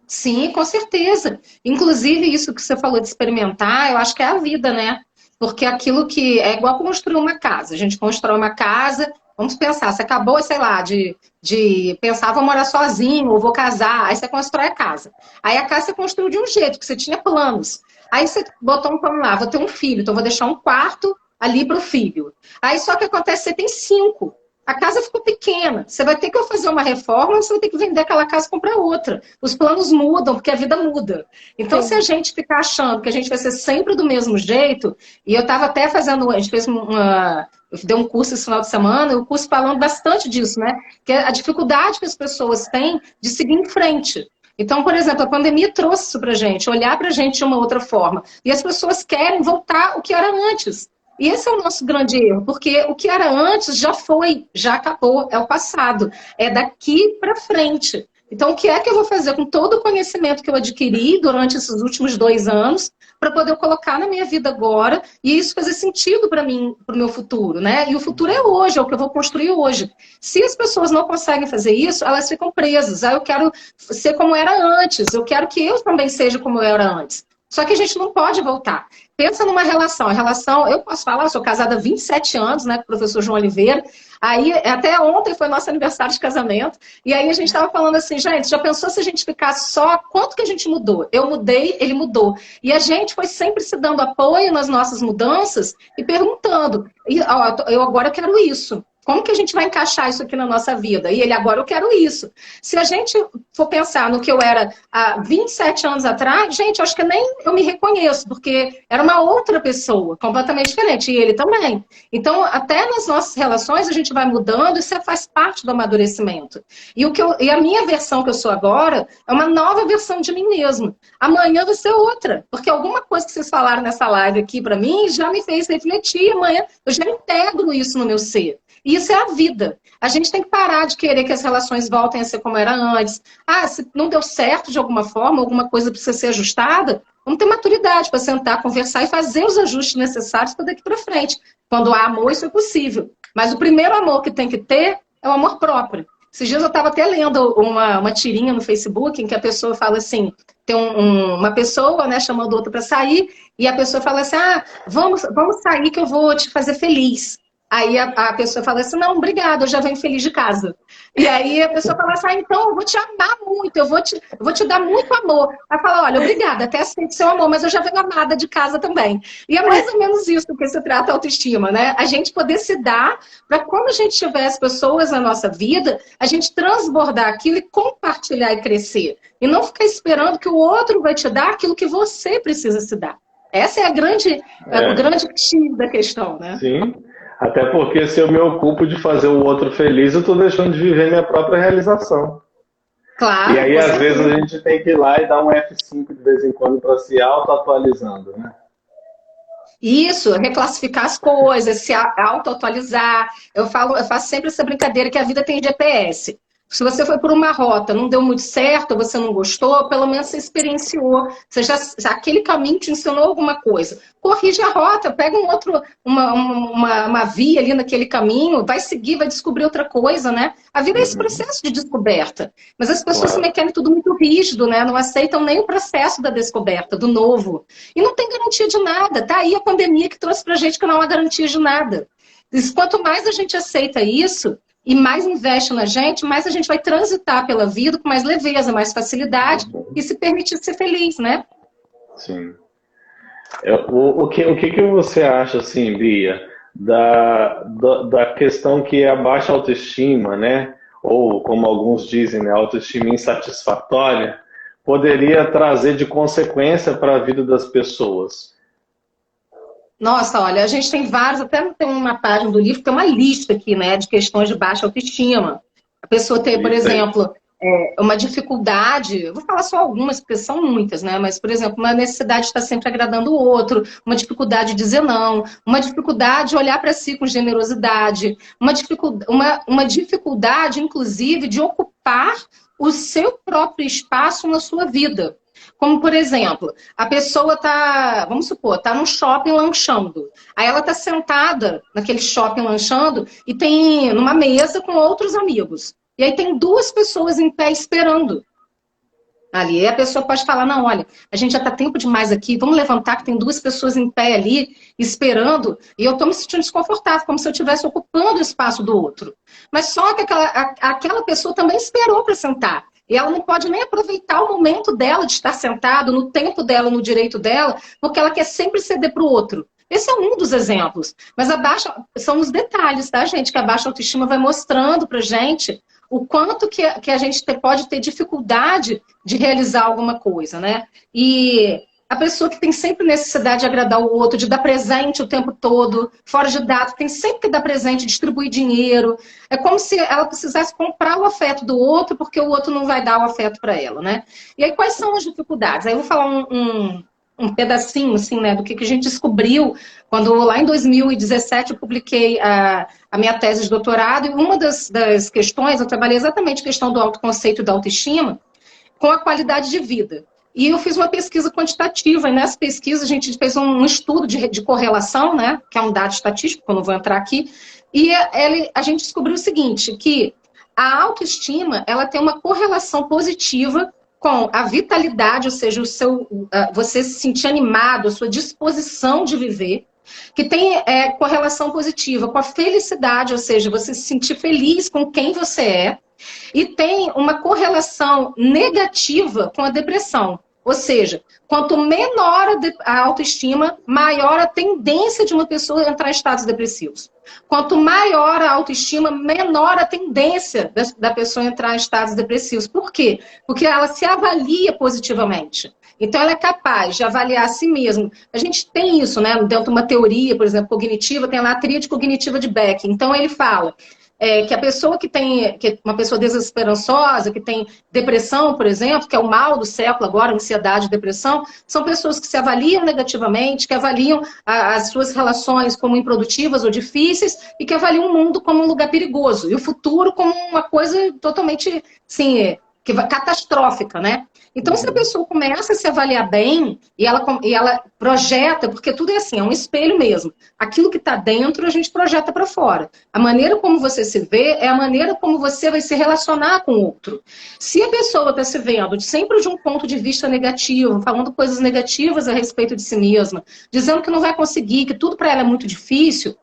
Sim, com certeza. Inclusive, isso que você falou de experimentar, eu acho que é a vida, né? Porque aquilo que é igual construir uma casa. A gente constrói uma casa, vamos pensar, você acabou, sei lá, de pensar, vou morar sozinho, ou vou casar, aí você constrói a casa. Aí a casa você construiu de um jeito, que você tinha planos. Aí você botou um plano lá, vou ter um filho, então vou deixar um quarto ali para o filho. Aí só que acontece, você tem 5. A casa ficou pequena. Você vai ter que fazer uma reforma, você vai ter que vender aquela casa e comprar outra. Os planos mudam, porque a vida muda. Então, se a gente ficar achando que a gente vai ser sempre do mesmo jeito, e eu estava até fazendo, a gente fez eu dei um curso esse final de semana, e o curso falando bastante disso, né? Que é a dificuldade que as pessoas têm de seguir em frente. Então, por exemplo, a pandemia trouxe isso pra gente, olhar pra gente de uma outra forma. E as pessoas querem voltar ao que era antes. E esse é o nosso grande erro, porque o que era antes já foi, já acabou, é o passado. É daqui para frente. Então, o que é que eu vou fazer com todo o conhecimento que eu adquiri durante esses últimos 2 anos para poder colocar na minha vida agora e isso fazer sentido para mim, para o meu futuro, né? E o futuro é hoje, é o que eu vou construir hoje. Se as pessoas não conseguem fazer isso, elas ficam presas. Ah, eu quero ser como era antes, eu quero que eu também seja como eu era antes. Só que a gente não pode voltar. Pensa numa relação. A relação, eu posso falar, eu sou casada há 27 anos, né, com o professor João Oliveira. Aí, até ontem foi nosso aniversário de casamento. E aí a gente estava falando assim, gente, já pensou se a gente ficasse só? Quanto que a gente mudou? Eu mudei, ele mudou. E a gente foi sempre se dando apoio nas nossas mudanças e perguntando, eu agora quero isso. Como que a gente vai encaixar isso aqui na nossa vida? E ele, agora eu quero isso. Se a gente for pensar no que eu era há 27 anos atrás, gente, acho que nem eu me reconheço, porque era uma outra pessoa, completamente diferente, e ele também. Então, até nas nossas relações, a gente vai mudando, e isso faz parte do amadurecimento. E a minha versão que eu sou agora é uma nova versão de mim mesma. Amanhã vai ser outra, porque alguma coisa que vocês falaram nessa live aqui para mim já me fez refletir, amanhã eu já integro isso no meu ser. E isso é a vida. A gente tem que parar de querer que as relações voltem a ser como era antes. Ah, se não deu certo de alguma forma, alguma coisa precisa ser ajustada, vamos ter maturidade para sentar, conversar e fazer os ajustes necessários para daqui para frente. Quando há amor, isso é possível. Mas o primeiro amor que tem que ter é o amor próprio. Esses dias eu estava até lendo uma tirinha no Facebook em que a pessoa fala assim, tem uma pessoa, né, chamando outra para sair, e a pessoa fala assim, vamos sair que eu vou te fazer feliz. Aí a pessoa fala assim, não, obrigada, eu já venho feliz de casa. E aí a pessoa fala assim, então eu vou te amar muito, eu vou te dar muito amor. Aí fala, olha, obrigada, até aceito seu amor, mas eu já venho amada de casa também. E é mais ou menos isso que se trata a autoestima, né? A gente poder se dar para quando a gente tiver as pessoas na nossa vida, a gente transbordar aquilo e compartilhar e crescer. E não ficar esperando que o outro vai te dar aquilo que você precisa se dar. Essa é o grande X da questão, né? Sim. Até porque se eu me ocupo de fazer o outro feliz, eu estou deixando de viver minha própria realização. Claro. E aí, às vezes, a gente tem que ir lá e dar um F5 de vez em quando para se auto-atualizando, né? Isso, reclassificar as coisas, se auto-atualizar. Eu faço sempre essa brincadeira que a vida tem GPS. Se você foi por uma rota, não deu muito certo, você não gostou, pelo menos você experienciou. Você já aquele caminho te ensinou alguma coisa. Corrige a rota, pega uma via ali naquele caminho, vai seguir, vai descobrir outra coisa, né? A vida é esse processo de descoberta. Mas as pessoas também querem tudo muito rígido, né? Não aceitam nem o processo da descoberta, do novo. E não tem garantia de nada. Tá aí a pandemia que trouxe pra gente que não há garantia de nada. Quanto mais a gente aceita isso, e mais investe na gente, mais a gente vai transitar pela vida com mais leveza, mais facilidade e se permitir ser feliz, né? Sim. O que você acha, assim, Bia, da questão que é a baixa autoestima, né? Ou, como alguns dizem, né, autoestima insatisfatória, poderia trazer de consequência para a vida das pessoas? Nossa, olha, a gente tem vários, até tem uma página do livro, tem uma lista aqui, né, de questões de baixa autoestima. A pessoa tem, por exemplo, uma dificuldade, eu vou falar só algumas, porque são muitas, né? Mas, por exemplo, uma necessidade de estar sempre agradando o outro, uma dificuldade de dizer não, uma dificuldade de olhar para si com generosidade, uma dificuldade, inclusive, de ocupar o seu próprio espaço na sua vida. Como, por exemplo, a pessoa está, vamos supor, está num shopping lanchando. Aí ela está sentada naquele shopping lanchando e tem numa mesa com outros amigos. E aí tem duas pessoas em pé esperando ali. E a pessoa pode falar, não, olha, a gente já está tempo demais aqui, vamos levantar que tem duas pessoas em pé ali esperando e eu estou me sentindo desconfortável, como se eu estivesse ocupando o espaço do outro. Mas só que aquela pessoa também esperou para sentar. E ela não pode nem aproveitar o momento dela de estar sentado, no tempo dela, no direito dela, porque ela quer sempre ceder para o outro. Esse é um dos exemplos. Mas são os detalhes, tá, gente? Que a baixa autoestima vai mostrando pra gente o quanto que a gente pode ter dificuldade de realizar alguma coisa, né? E a pessoa que tem sempre necessidade de agradar o outro, de dar presente o tempo todo, fora de data, tem sempre que dar presente, distribuir dinheiro. É como se ela precisasse comprar o afeto do outro, porque o outro não vai dar o afeto para ela, né? E aí, quais são as dificuldades? Aí eu vou falar um pedacinho, assim, né, do que a gente descobriu quando lá em 2017 eu publiquei a minha tese de doutorado, e uma das questões, eu trabalhei exatamente a questão do autoconceito e da autoestima com a qualidade de vida. E eu fiz uma pesquisa quantitativa, e nessa pesquisa a gente fez um estudo de correlação, né, que é um dado estatístico, que eu não vou entrar aqui, e a gente descobriu o seguinte, que a autoestima ela tem uma correlação positiva com a vitalidade, ou seja, você se sentir animado, a sua disposição de viver, que tem correlação positiva com a felicidade, ou seja, você se sentir feliz com quem você é, e tem uma correlação negativa com a depressão. Ou seja, quanto menor a autoestima, maior a tendência de uma pessoa entrar em estados depressivos. Quanto maior a autoestima, menor a tendência da pessoa entrar em estados depressivos. Por quê? Porque ela se avalia positivamente. Então, ela é capaz de avaliar a si mesma. A gente tem isso, né? Dentro de uma teoria, por exemplo, cognitiva, tem lá a tríade cognitiva de Beck. Então, ele fala que a pessoa que é uma pessoa desesperançosa, que tem depressão, por exemplo, que é o mal do século agora, ansiedade e depressão, são pessoas que se avaliam negativamente, que avaliam as suas relações como improdutivas ou difíceis e que avaliam o mundo como um lugar perigoso e o futuro como uma coisa totalmente, assim, catastrófica, né? Então, se a pessoa começa a se avaliar bem e ela projeta, porque tudo é assim, é um espelho mesmo. Aquilo que está dentro, a gente projeta para fora. A maneira como você se vê é a maneira como você vai se relacionar com o outro. Se a pessoa está se vendo sempre de um ponto de vista negativo, falando coisas negativas a respeito de si mesma, dizendo que não vai conseguir, que tudo para ela é muito difícil,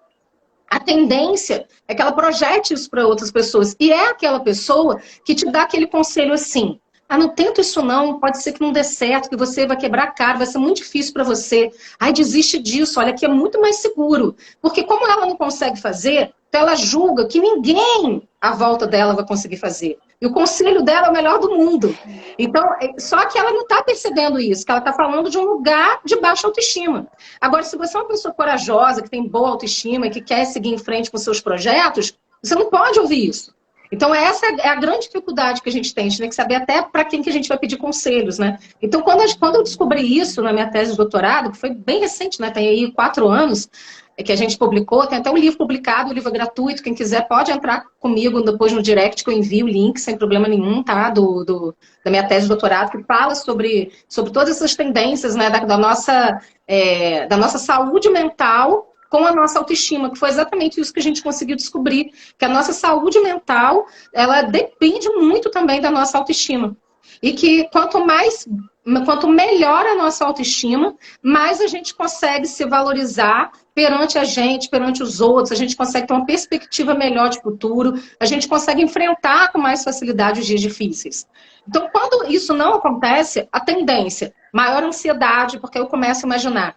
a tendência é que ela projete isso para outras pessoas. E é aquela pessoa que te dá aquele conselho assim: ah, não tenta isso não, pode ser que não dê certo, que você vai quebrar a cara, vai ser muito difícil para você. Ai, desiste disso, olha, aqui é muito mais seguro. Porque como ela não consegue fazer, então ela julga que ninguém à volta dela vai conseguir fazer. E o conselho dela é o melhor do mundo. Então, só que ela não está percebendo isso, que ela está falando de um lugar de baixa autoestima. Agora, se você é uma pessoa corajosa, que tem boa autoestima e que quer seguir em frente com seus projetos, você não pode ouvir isso. Então, essa é a grande dificuldade que a gente tem que saber até para quem que a gente vai pedir conselhos, né? Então, quando eu descobri isso na minha tese de doutorado, que foi bem recente, né? Tem aí 4 anos que a gente publicou, tem até um livro publicado, o livro é gratuito, quem quiser pode entrar comigo depois no direct, que eu envio o link sem problema nenhum, tá? Da minha tese de doutorado, que fala sobre todas essas tendências, né? Da nossa saúde mental com a nossa autoestima, que foi exatamente isso que a gente conseguiu descobrir, que a nossa saúde mental, ela depende muito também da nossa autoestima. E que quanto melhor a nossa autoestima, mais a gente consegue se valorizar perante a gente, perante os outros, a gente consegue ter uma perspectiva melhor de futuro, a gente consegue enfrentar com mais facilidade os dias difíceis. Então, quando isso não acontece, a tendência, maior ansiedade, porque eu começo a imaginar.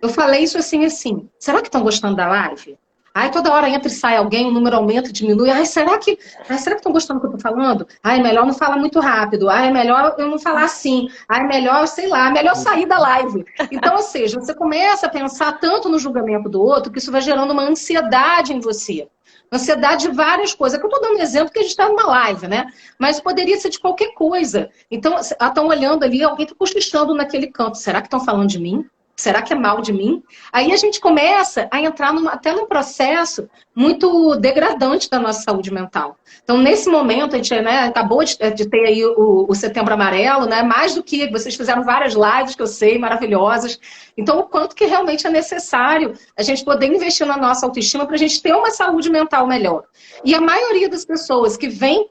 Eu falei isso assim, será que estão gostando da live? Ai, toda hora entra e sai alguém, o número aumenta, diminui. Ai, será que estão gostando do que eu estou falando? Ai, melhor não falar muito rápido. Ai, melhor eu não falar assim. Ai, melhor, sei lá, melhor sair da live. Então, ou seja, você começa a pensar tanto no julgamento do outro que isso vai gerando uma ansiedade em você. Ansiedade de várias coisas. É que eu estou dando um exemplo que a gente está numa live, né? Mas poderia ser de qualquer coisa. Então, estão olhando ali, alguém está cochichando naquele canto. Será que estão falando de mim? Será que é mal de mim? Aí a gente começa a entrar até num processo muito degradante da nossa saúde mental. Então, nesse momento, a gente acabou de ter aí o Setembro Amarelo, né? Mais do que vocês fizeram várias lives que eu sei, maravilhosas. Então, o quanto que realmente é necessário a gente poder investir na nossa autoestima para a gente ter uma saúde mental melhor. E a maioria das pessoas que vem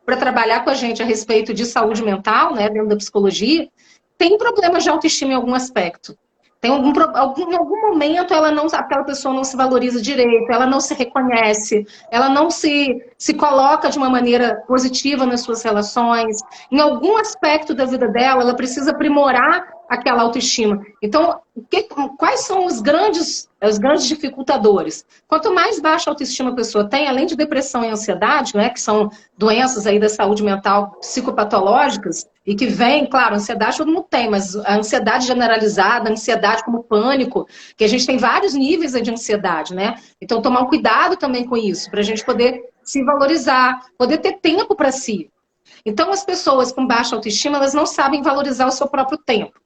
para trabalhar com a gente a respeito de saúde mental, né, dentro da psicologia, tem problemas de autoestima em algum aspecto. Em algum momento aquela pessoa não se valoriza direito, ela não se reconhece, ela não se coloca de uma maneira positiva nas suas relações. Em algum aspecto da vida dela, ela precisa aprimorar aquela autoestima. Então, quais são os grandes dificultadores? Quanto mais baixa autoestima a pessoa tem, além de depressão e ansiedade, né, que são doenças aí da saúde mental psicopatológicas, e que vem, claro, ansiedade todo mundo tem, mas a ansiedade generalizada, a ansiedade como pânico, que a gente tem vários níveis de ansiedade, né? Então, tomar um cuidado também com isso, para a gente poder se valorizar, poder ter tempo para si. Então, as pessoas com baixa autoestima, elas não sabem valorizar o seu próprio tempo.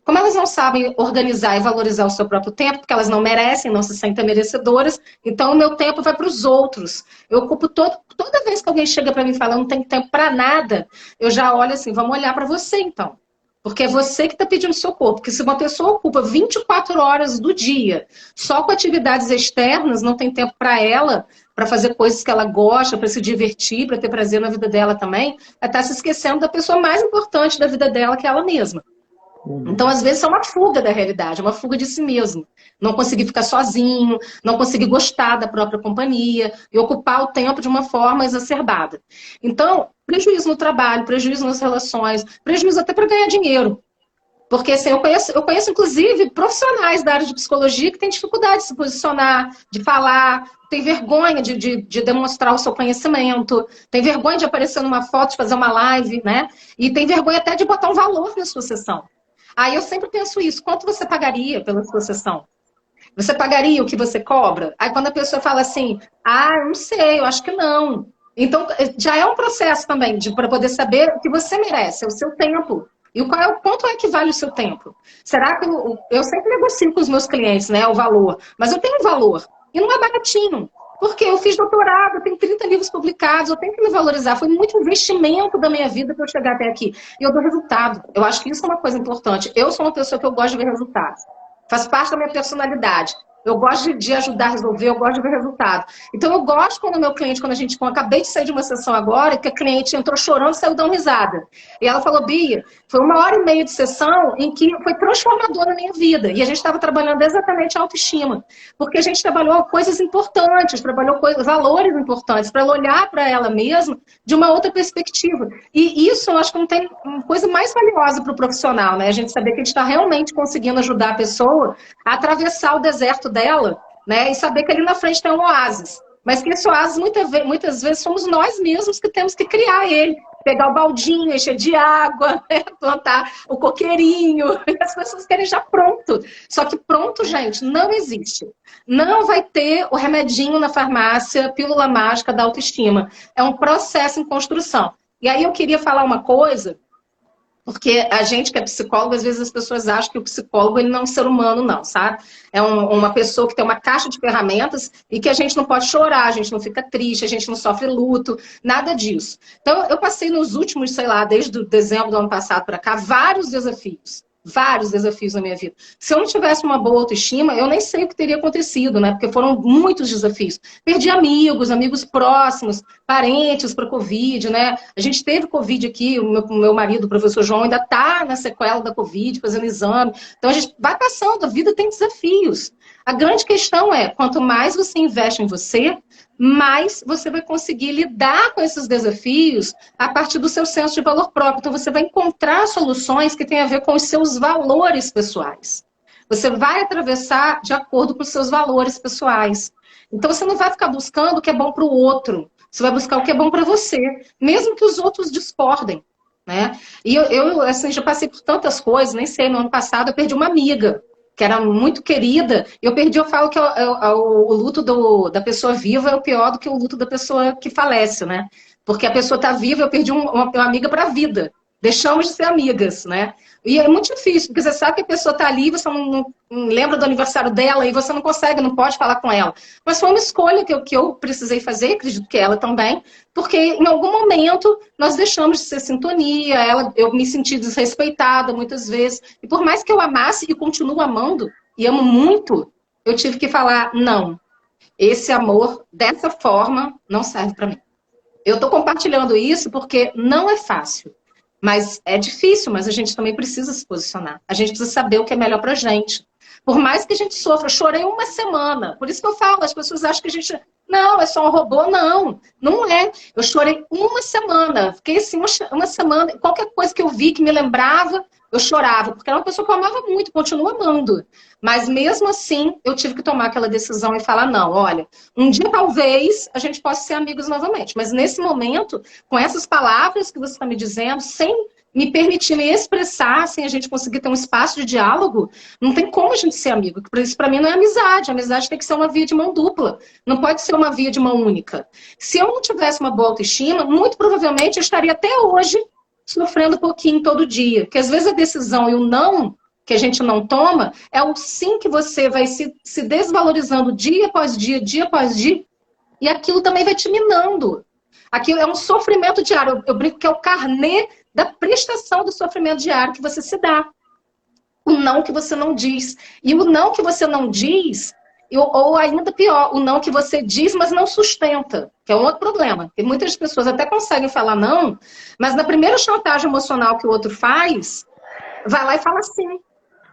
Como elas não sabem organizar e valorizar o seu próprio tempo, porque elas não merecem, não se sentem merecedoras, então o meu tempo vai para os outros. Eu ocupo toda vez que alguém chega para mim e fala, eu não tenho tempo para nada, eu já olho assim, vamos olhar para você então. Porque é você que está pedindo socorro. Porque se uma pessoa ocupa 24 horas do dia só com atividades externas, não tem tempo para ela, para fazer coisas que ela gosta, para se divertir, para ter prazer na vida dela também, ela está se esquecendo da pessoa mais importante da vida dela, que é ela mesma. Então, às vezes, é uma fuga da realidade, é uma fuga de si mesmo. Não conseguir ficar sozinho, não conseguir gostar da própria companhia e ocupar o tempo de uma forma exacerbada. Então, prejuízo no trabalho, prejuízo nas relações, prejuízo até para ganhar dinheiro. Porque assim, eu conheço, inclusive, profissionais da área de psicologia que têm dificuldade de se posicionar, de falar, tem vergonha de demonstrar o seu conhecimento, tem vergonha de aparecer numa foto, de fazer uma live, né? E tem vergonha até de botar um valor na sua sessão. Aí eu sempre penso isso, quanto você pagaria pela sua sessão? Você pagaria o que você cobra? Aí quando a pessoa fala assim, eu não sei, eu acho que não. Então já é um processo também para poder saber o que você merece, é o seu tempo. E quanto é que vale o seu tempo? Será que eu sempre negocio com os meus clientes, né, o valor, mas eu tenho um valor e não é baratinho. Porque eu fiz doutorado, eu tenho 30 livros publicados, eu tenho que me valorizar. Foi muito investimento da minha vida para eu chegar até aqui. E eu dou resultado. Eu acho que isso é uma coisa importante. Eu sou uma pessoa que eu gosto de ver resultados. Faz parte da minha personalidade. Eu gosto de ajudar a resolver, eu gosto de ver resultado. Então eu gosto quando o meu cliente, quando acabei de sair de uma sessão agora, que a cliente entrou chorando e saiu dando risada. E ela falou, Bia, foi 1h30 de sessão em que foi transformadora na minha vida. E a gente estava trabalhando exatamente a autoestima. Porque a gente trabalhou coisas importantes, valores importantes, para ela olhar para ela mesma de uma outra perspectiva. E isso eu acho que não tem coisa mais valiosa para o profissional, né? A gente saber que a gente está realmente conseguindo ajudar a pessoa a atravessar o deserto dela, né? E saber que ali na frente tem um oásis. Mas que esse oásis, muitas vezes, somos nós mesmos que temos que criar ele. Pegar o baldinho, encher de água, né? Plantar o coqueirinho. As pessoas querem já pronto. Só que pronto, gente, não existe. Não vai ter o remedinho na farmácia, pílula mágica da autoestima. É um processo em construção. E aí eu queria falar uma coisa, porque a gente que é psicólogo, às vezes as pessoas acham que o psicólogo ele não é um ser humano, não, sabe? É uma pessoa que tem uma caixa de ferramentas e que a gente não pode chorar, a gente não fica triste, a gente não sofre luto, nada disso. Então, eu passei nos últimos, sei lá, desde dezembro do ano passado para cá, vários desafios. vários desafios na minha vida. Se eu não tivesse uma boa autoestima, eu nem sei o que teria acontecido, né? Porque foram muitos desafios. Perdi amigos próximos, parentes para Covid, né? A gente teve Covid aqui, o meu marido, o professor João, ainda está na sequela da Covid, fazendo exame. Então a gente vai passando, a vida tem desafios. A grande questão é, quanto mais você investe em você, mais você vai conseguir lidar com esses desafios a partir do seu senso de valor próprio. Então, você vai encontrar soluções que têm a ver com os seus valores pessoais. Você vai atravessar de acordo com os seus valores pessoais. Então, você não vai ficar buscando o que é bom para o outro. Você vai buscar o que é bom para você, mesmo que os outros discordem, né? E eu assim, já passei por tantas coisas, nem sei, no ano passado eu perdi uma amiga, que era muito querida, eu falo que o luto da pessoa viva é o pior do que o luto da pessoa que falece, né? Porque a pessoa está viva, eu perdi uma amiga para a vida. Deixamos de ser amigas, né? E é muito difícil, porque você sabe que a pessoa está ali, você não lembra do aniversário dela e você não consegue, não pode falar com ela. Mas foi uma escolha que eu precisei fazer, acredito que ela também, porque em algum momento nós deixamos de ser sintonia, eu me senti desrespeitada muitas vezes. E por mais que eu amasse e continuo amando, e amo muito, eu tive que falar, não, esse amor dessa forma não serve para mim. Eu estou compartilhando isso porque não é fácil. Mas é difícil, mas a gente também precisa se posicionar. A gente precisa saber o que é melhor pra gente. Por mais que a gente sofra, eu chorei uma semana. Por isso que eu falo, as pessoas acham que a gente... Não, é só um robô. Não, não é. Eu chorei uma semana. Fiquei assim, uma semana. Qualquer coisa que eu vi que me lembrava, eu chorava. Porque era uma pessoa que eu amava muito, continuo amando. Mas mesmo assim, eu tive que tomar aquela decisão e falar, não, olha, um dia talvez a gente possa ser amigos novamente. Mas nesse momento, com essas palavras que você está me dizendo, sem me permitir me expressar, sem a gente conseguir ter um espaço de diálogo, não tem como a gente ser amigo. Isso para mim não é amizade. A amizade tem que ser uma via de mão dupla. Não pode ser uma via de mão única. Se eu não tivesse uma boa autoestima, muito provavelmente eu estaria até hoje sofrendo um pouquinho todo dia. Porque às vezes a decisão e o não que a gente não toma, é o sim que você vai se desvalorizando dia após dia, e aquilo também vai te minando. Aquilo é um sofrimento diário. Eu brinco que é o carnê da prestação do sofrimento diário que você se dá. O não que você não diz. E o não que você não diz, ou ainda pior, o não que você diz, mas não sustenta, que é um outro problema. Porque muitas pessoas até conseguem falar não, mas na primeira chantagem emocional que o outro faz, vai lá e fala sim.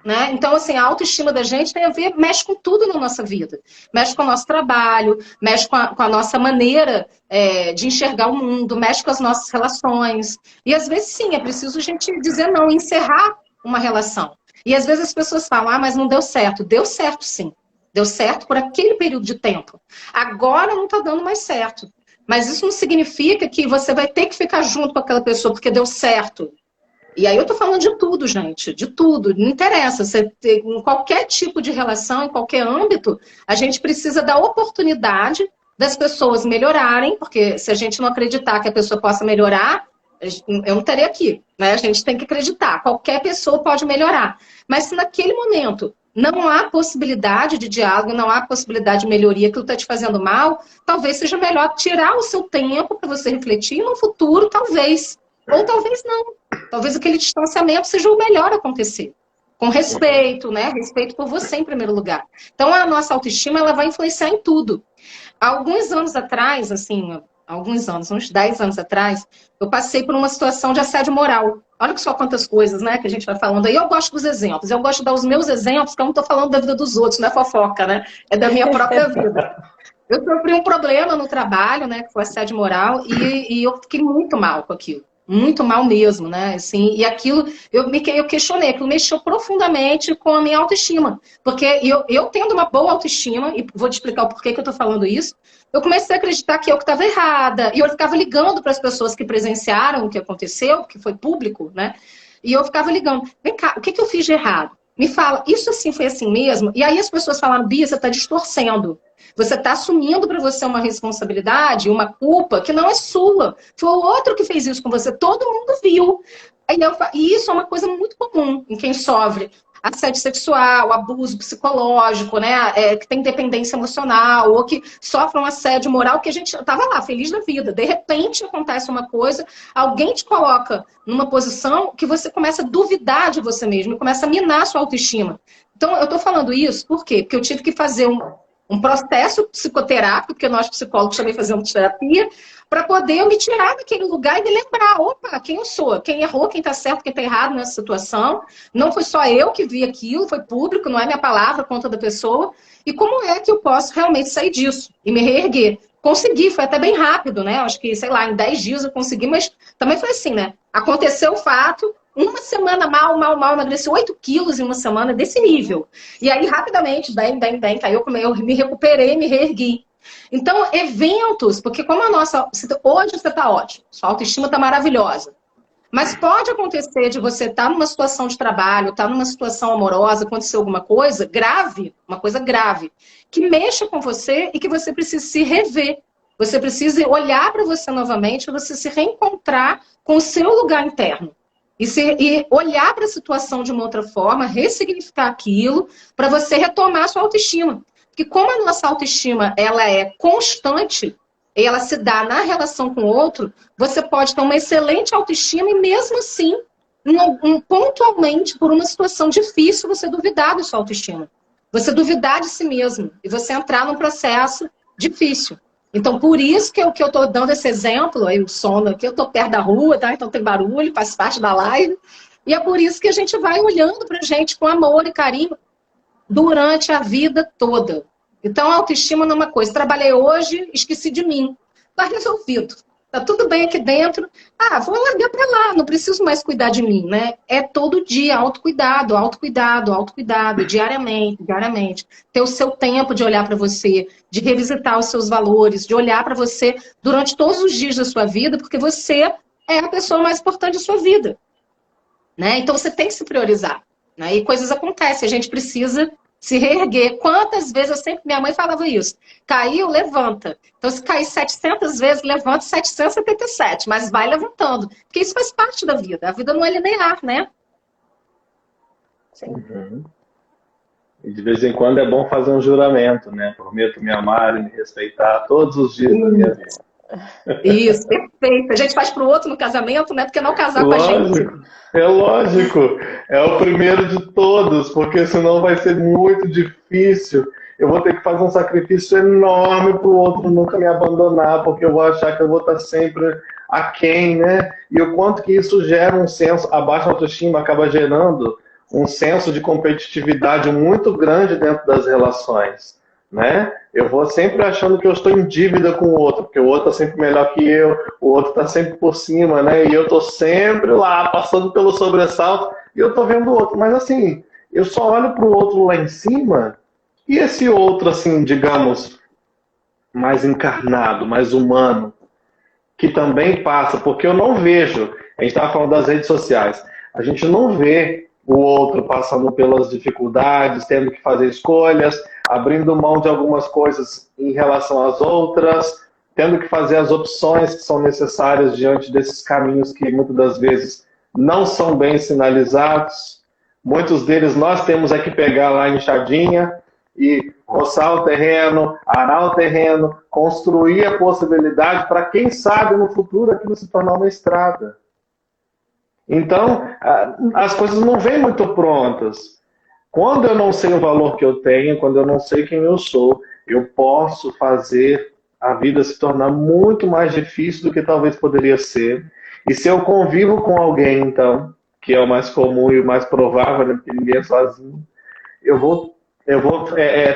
Né? Então, assim, a autoestima da gente tem a ver, mexe com tudo na nossa vida. Mexe com o nosso trabalho, mexe com a nossa maneira de enxergar o mundo, mexe com as nossas relações. E às vezes, sim, é preciso a gente dizer não, encerrar uma relação. E às vezes as pessoas falam, mas não deu certo. Deu certo, sim. Deu certo por aquele período de tempo. Agora não está dando mais certo. Mas isso não significa que você vai ter que ficar junto com aquela pessoa porque deu certo. E aí eu tô falando de tudo, gente, de tudo, não interessa. Em qualquer tipo de relação, em qualquer âmbito, a gente precisa da oportunidade das pessoas melhorarem, porque se a gente não acreditar que a pessoa possa melhorar, eu não estaria aqui, né? A gente tem que acreditar, qualquer pessoa pode melhorar. Mas se naquele momento não há possibilidade de diálogo, não há possibilidade de melhoria, aquilo está te fazendo mal, talvez seja melhor tirar o seu tempo para você refletir e no futuro, talvez. Ou talvez não. Talvez aquele distanciamento seja o melhor acontecer. Com respeito, né? Respeito por você em primeiro lugar. Então, a nossa autoestima, ela vai influenciar em tudo. Há alguns anos atrás, assim, uns 10 anos atrás, eu passei por uma situação de assédio moral. Olha que só quantas coisas, né, que a gente vai falando aí. Eu gosto dos exemplos. Eu gosto de dar os meus exemplos, porque eu não estou falando da vida dos outros, não é fofoca, né? É da minha própria vida. Eu sofri um problema no trabalho, né, que foi assédio moral, e eu fiquei muito mal com aquilo. Muito mal mesmo, né? Assim, e aquilo, eu questionei, aquilo mexeu profundamente com a minha autoestima. Porque eu tendo uma boa autoestima, e vou te explicar o porquê que eu tô falando isso, eu comecei a acreditar que eu que estava errada. E eu ficava ligando para as pessoas que presenciaram o que aconteceu, que foi público, né? E eu ficava ligando, vem cá, o que eu fiz de errado? Me fala, isso assim foi assim mesmo? E aí as pessoas falaram, Bia, você está distorcendo. Você está assumindo para você uma responsabilidade, uma culpa que não é sua. Foi o outro que fez isso com você. Todo mundo viu. E isso é uma coisa muito comum em quem sofre. assédio sexual, abuso psicológico, né? Que tem dependência emocional, ou que sofrem um assédio moral, que a gente estava lá, feliz da vida. De repente acontece uma coisa, alguém te coloca numa posição que você começa a duvidar de você mesmo, começa a minar a sua autoestima. Então, eu estou falando isso por quê? Porque eu tive que fazer um processo psicoterápico, porque nós psicólogos também fazemos terapia, para poder eu me tirar daquele lugar e me lembrar, opa, quem eu sou, quem errou, quem está certo, quem está errado nessa situação. Não foi só eu que vi aquilo, foi público, não é minha palavra, conta da pessoa. E como é que eu posso realmente sair disso e me reerguer? Consegui, foi até bem rápido, né? Acho que, sei lá, em 10 dias eu consegui, mas também foi assim, né? Aconteceu o fato, uma semana mal, emagreci 8 quilos em uma semana, desse nível. E aí, rapidamente, bem, aí eu me recuperei, me reergui. Então, eventos, porque como a nossa... Hoje você está ótimo, sua autoestima está maravilhosa. Mas pode acontecer de você estar numa situação de trabalho, estar numa situação amorosa, acontecer alguma coisa grave, uma coisa grave, que mexa com você e que você precisa se rever. Você precisa olhar para você novamente, para você se reencontrar com o seu lugar interno. E olhar para a situação de uma outra forma, ressignificar aquilo, para você retomar a sua autoestima. Porque como a nossa autoestima ela é constante, e ela se dá na relação com o outro, você pode ter uma excelente autoestima e mesmo assim, pontualmente, por uma situação difícil, você duvidar da sua autoestima. Você duvidar de si mesmo e você entrar num processo difícil. Então, por isso que eu estou dando esse exemplo, aí o sono aqui, eu estou perto da rua, tá? Então tem barulho, faz parte da live. E é por isso que a gente vai olhando para a gente com amor e carinho durante a vida toda. Então, a autoestima não é uma coisa. Trabalhei hoje, esqueci de mim. Está resolvido. Está tudo bem aqui dentro. Ah, vou largar para lá, não preciso mais cuidar de mim, né? É todo dia, autocuidado, diariamente. Ter o seu tempo de olhar para você, de revisitar os seus valores, de olhar para você durante todos os dias da sua vida, porque você é a pessoa mais importante da sua vida. Né? Então, você tem que se priorizar. Né? E coisas acontecem, a gente precisa se reerguer. Quantas vezes, minha mãe falava isso, caiu, levanta. Então, se cair 700 vezes, levanta 777, mas vai levantando. Porque isso faz parte da vida. A vida não é linear, né? Uhum. E de vez em quando é bom fazer um juramento, né? Prometo me amar e me respeitar todos os dias da minha vida. Isso, perfeito. A gente faz pro outro no casamento, né? Porque não casar com a gente. É lógico. É o primeiro de todos, porque senão vai ser muito difícil. Eu vou ter que fazer um sacrifício enorme pro outro nunca me abandonar, porque eu vou achar que eu vou estar sempre aquém, né? E o quanto que isso gera um senso, a baixa autoestima acaba gerando um senso de competitividade muito grande dentro das relações. Né? Eu vou sempre achando que eu estou em dívida com o outro, porque o outro está sempre melhor que eu, o outro está sempre por cima, né? E eu estou sempre lá, passando pelo sobressalto, e eu estou vendo o outro. Mas assim, eu só olho para o outro lá em cima, e esse outro, assim, digamos, mais encarnado, mais humano, que também passa, porque eu não vejo, a gente estava falando das redes sociais, a gente não vê o outro passando pelas dificuldades, tendo que fazer escolhas, abrindo mão de algumas coisas em relação às outras, tendo que fazer as opções que são necessárias diante desses caminhos que muitas das vezes não são bem sinalizados. Muitos deles nós temos que pegar lá a enxadinha e roçar o terreno, arar o terreno, construir a possibilidade para, quem sabe, no futuro aquilo se tornar uma estrada. Então, as coisas não vêm muito prontas. Quando eu não sei o valor que eu tenho, quando eu não sei quem eu sou, eu posso fazer a vida se tornar muito mais difícil do que talvez poderia ser. E se eu convivo com alguém, então, que é o mais comum e o mais provável, né, porque ninguém é sozinho, eu vou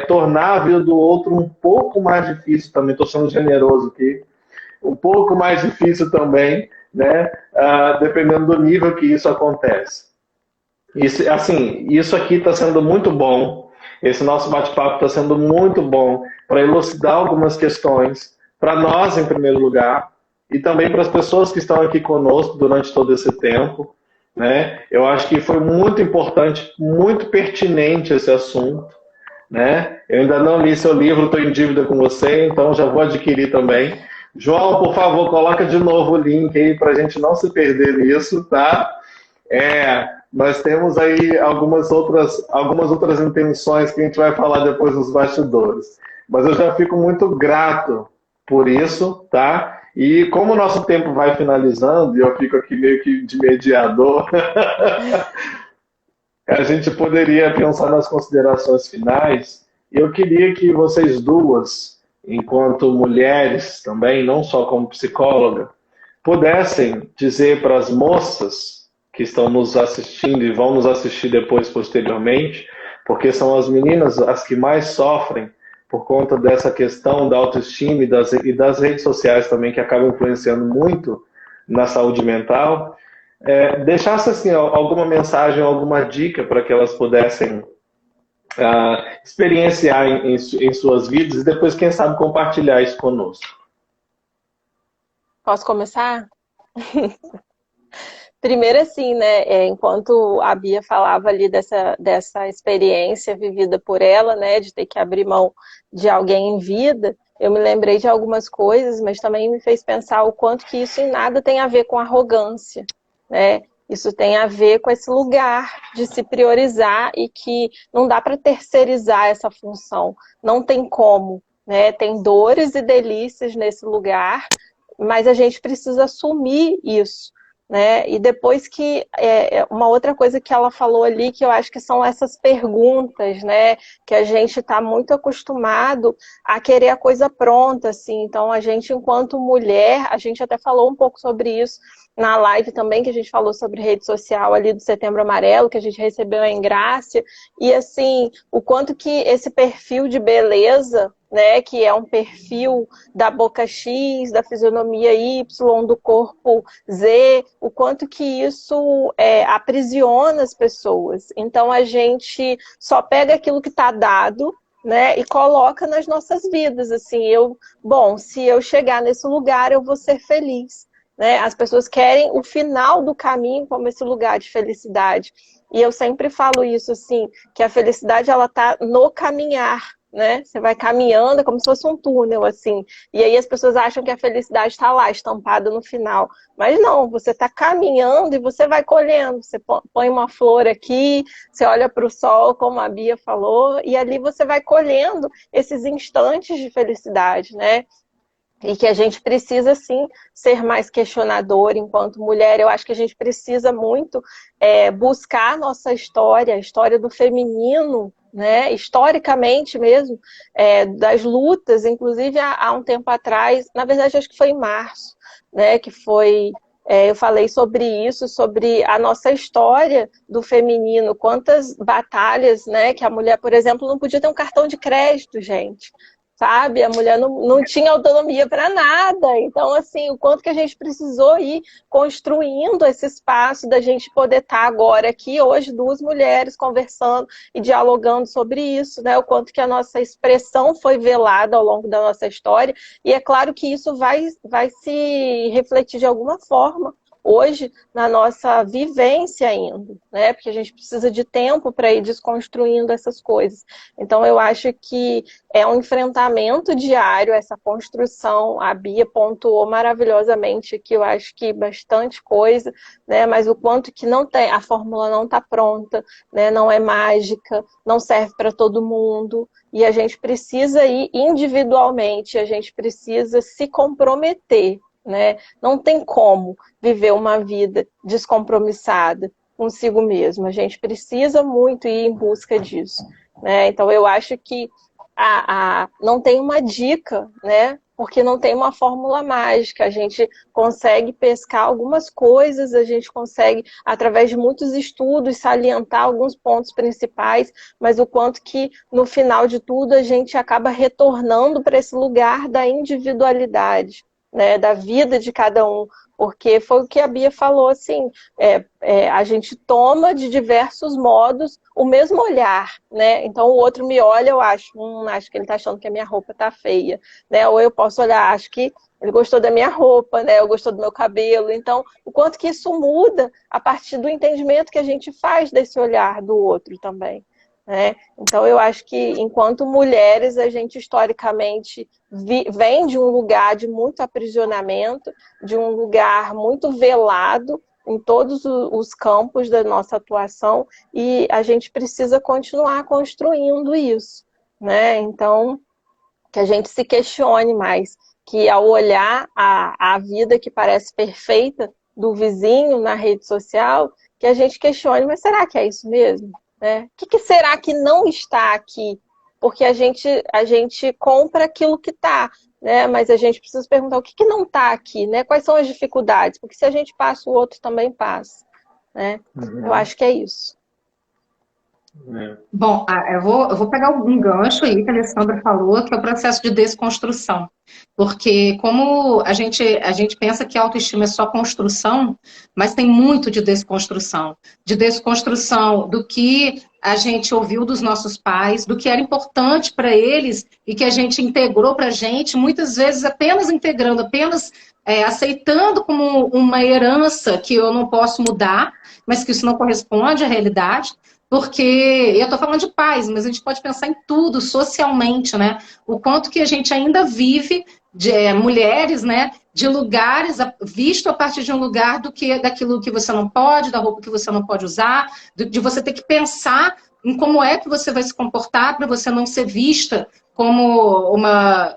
tornar a vida do outro um pouco mais difícil também. Estou sendo generoso aqui. Um pouco mais difícil também, né? Dependendo do nível que isso acontece. Isso, assim, isso aqui está sendo muito bom. Esse nosso bate-papo está sendo muito bom para elucidar algumas questões, para nós, em primeiro lugar, e também para as pessoas que estão aqui conosco durante todo esse tempo. Né? Eu acho que foi muito importante, muito pertinente esse assunto. Né? Eu ainda não li seu livro, estou em dívida com você, então já vou adquirir também. João, por favor, coloca de novo o link aí para a gente não se perder nisso, tá? nós temos aí algumas outras intenções que a gente vai falar depois nos bastidores. Mas eu já fico muito grato por isso, tá? E como o nosso tempo vai finalizando, e eu fico aqui meio que de mediador, a gente poderia pensar nas considerações finais. Eu queria que vocês duas, enquanto mulheres também, não só como psicóloga, pudessem dizer para as moças que estão nos assistindo e vão nos assistir depois posteriormente, porque são as meninas as que mais sofrem por conta dessa questão da autoestima e das redes sociais também, que acabam influenciando muito na saúde mental, deixasse assim, alguma mensagem, alguma dica para que elas pudessem experienciar em suas vidas e depois, quem sabe, compartilhar isso conosco. Posso começar? Primeiro, assim, né, enquanto a Bia falava ali dessa experiência vivida por ela, né, de ter que abrir mão de alguém em vida, eu me lembrei de algumas coisas, mas também me fez pensar o quanto que isso em nada tem a ver com arrogância, né? Isso tem a ver com esse lugar de se priorizar e que não dá para terceirizar essa função, não tem como, né? Tem dores e delícias nesse lugar, mas a gente precisa assumir isso, né? E depois que uma outra coisa que ela falou ali, que eu acho que são essas perguntas, né? Que a gente está muito acostumado a querer a coisa pronta, assim. Então a gente, enquanto mulher, a gente até falou um pouco sobre isso na live também, que a gente falou sobre rede social ali do Setembro Amarelo, que a gente recebeu em Grácia, e assim, o quanto que esse perfil de beleza, né, que é um perfil da boca X, da fisionomia Y, do corpo Z, o quanto que isso aprisiona as pessoas. Então a gente só pega aquilo que está dado, né, e coloca nas nossas vidas, assim, se eu chegar nesse lugar, eu vou ser feliz. Né? As pessoas querem o final do caminho como esse lugar de felicidade. E eu sempre falo isso, assim, que a felicidade, ela tá no caminhar, né? Você vai caminhando, é como se fosse um túnel, assim. E aí as pessoas acham que a felicidade está lá, estampada no final. Mas não, você está caminhando e você vai colhendo. Você põe uma flor aqui, você olha para o sol, como a Bia falou, e ali você vai colhendo esses instantes de felicidade, né? E que a gente precisa, sim, ser mais questionador enquanto mulher. Eu acho que a gente precisa muito buscar a nossa história, a história do feminino, né? Historicamente mesmo, das lutas, inclusive há um tempo atrás, na verdade acho que foi em março, né? Que foi... eu falei sobre isso, sobre a nossa história do feminino, quantas batalhas, né? Que a mulher, por exemplo, não podia ter um cartão de crédito, gente. Sabe? A mulher não tinha autonomia para nada. Então, assim, o quanto que a gente precisou ir construindo esse espaço da gente poder estar agora aqui, hoje, duas mulheres conversando e dialogando sobre isso, né? O quanto que a nossa expressão foi velada ao longo da nossa história. E é claro que isso vai se refletir de alguma forma hoje na nossa vivência ainda, né? Porque a gente precisa de tempo para ir desconstruindo essas coisas. Então eu acho que é um enfrentamento diário, essa construção. A Bia pontuou maravilhosamente aqui, eu acho que bastante coisa, né? Mas o quanto que não tem, a fórmula não está pronta, né? Não é mágica, não serve para todo mundo. E a gente precisa ir individualmente, a gente precisa se comprometer. Né? Não tem como viver uma vida descompromissada consigo mesmo. A gente precisa muito ir em busca disso. Né? Então, eu acho que não tem uma dica, né? Porque não tem uma fórmula mágica. A gente consegue pescar algumas coisas, a gente consegue, através de muitos estudos, salientar alguns pontos principais, mas o quanto que, no final de tudo, a gente acaba retornando para esse lugar da individualidade. Né, da vida de cada um, porque foi o que a Bia falou, assim, a gente toma de diversos modos o mesmo olhar, né? Então o outro me olha, eu acho que ele está achando que a minha roupa está feia, né? Ou eu posso olhar, acho que ele gostou da minha roupa, né? Ou gostou do meu cabelo. Então, o quanto que isso muda a partir do entendimento que a gente faz desse olhar do outro também. Né? Então eu acho que enquanto mulheres a gente historicamente vem de um lugar de muito aprisionamento, de um lugar muito velado, em todos os campos da nossa atuação e a gente precisa continuar construindo isso, né? Então, que a gente se questione mais, que ao olhar a vida que parece perfeita do vizinho na rede social, que a gente questione, mas será que é isso mesmo? Né? O que será que não está aqui? Porque a gente compra aquilo que está, né? Mas a gente precisa se perguntar o que não está aqui, né? Quais são as dificuldades? Porque se a gente passa, o outro também passa, né? Eu acho que é isso. Bom, eu vou pegar um gancho aí que a Alessandra falou, que é o processo de desconstrução. Porque como a gente pensa que a autoestima é só construção, mas tem muito de desconstrução. De desconstrução do que a gente ouviu dos nossos pais, do que era importante para eles e que a gente integrou para a gente, muitas vezes apenas integrando, apenas aceitando como uma herança que eu não posso mudar, mas que isso não corresponde à realidade. Porque, eu estou falando de pais, mas a gente pode pensar em tudo, socialmente, né? O quanto que a gente ainda vive de mulheres, né? De lugares, visto a partir de um lugar daquilo que você não pode, da roupa que você não pode usar, de você ter que pensar em como é que você vai se comportar para você não ser vista como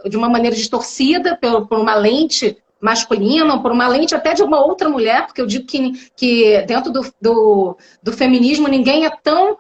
de uma maneira distorcida por uma lente masculina, ou por uma lente até de uma outra mulher, porque eu digo que dentro do feminismo ninguém é tão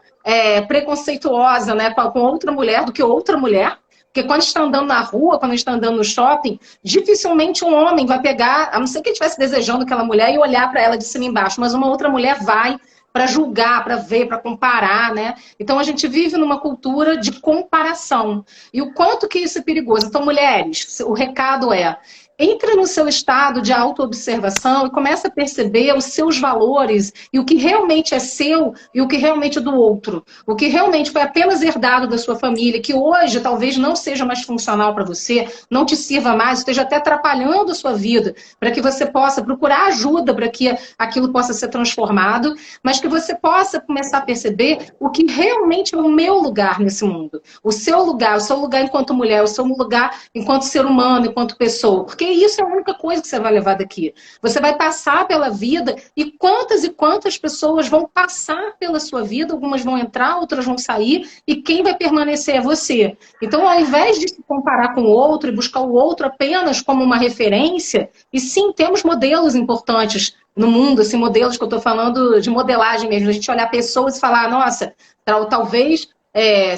preconceituosa, né, com outra mulher do que outra mulher. Porque quando está andando na rua, quando está andando no shopping, dificilmente um homem vai pegar, a não ser que ele estivesse desejando aquela mulher e olhar para ela de cima e embaixo, mas uma outra mulher vai para julgar, para ver, para comparar, né? Então a gente vive numa cultura de comparação. E o quanto que isso é perigoso. Então, mulheres, o recado é: entre no seu estado de autoobservação e comece a perceber os seus valores e o que realmente é seu e o que realmente é do outro. O que realmente foi apenas herdado da sua família, que hoje talvez não seja mais funcional para você, não te sirva mais, esteja até atrapalhando a sua vida, para que você possa procurar ajuda para que aquilo possa ser transformado, mas que você possa começar a perceber o que realmente é o meu lugar nesse mundo. O seu lugar enquanto mulher, o seu lugar enquanto ser humano, enquanto pessoa. Porque isso é a única coisa que você vai levar daqui. Você vai passar pela vida e quantas pessoas vão passar pela sua vida, algumas vão entrar, outras vão sair, e quem vai permanecer é você. Então, ao invés de se comparar com o outro e buscar o outro apenas como uma referência, e sim, temos modelos importantes no mundo, assim, modelos que eu estou falando de modelagem mesmo, a gente olhar pessoas e falar, nossa, talvez...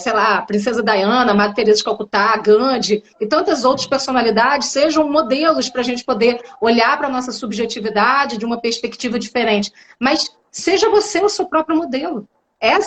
sei lá, Princesa Diana, Madre Teresa de Calcutá, Gandhi e tantas outras personalidades sejam modelos para a gente poder olhar para a nossa subjetividade de uma perspectiva diferente. Mas seja você o seu próprio modelo.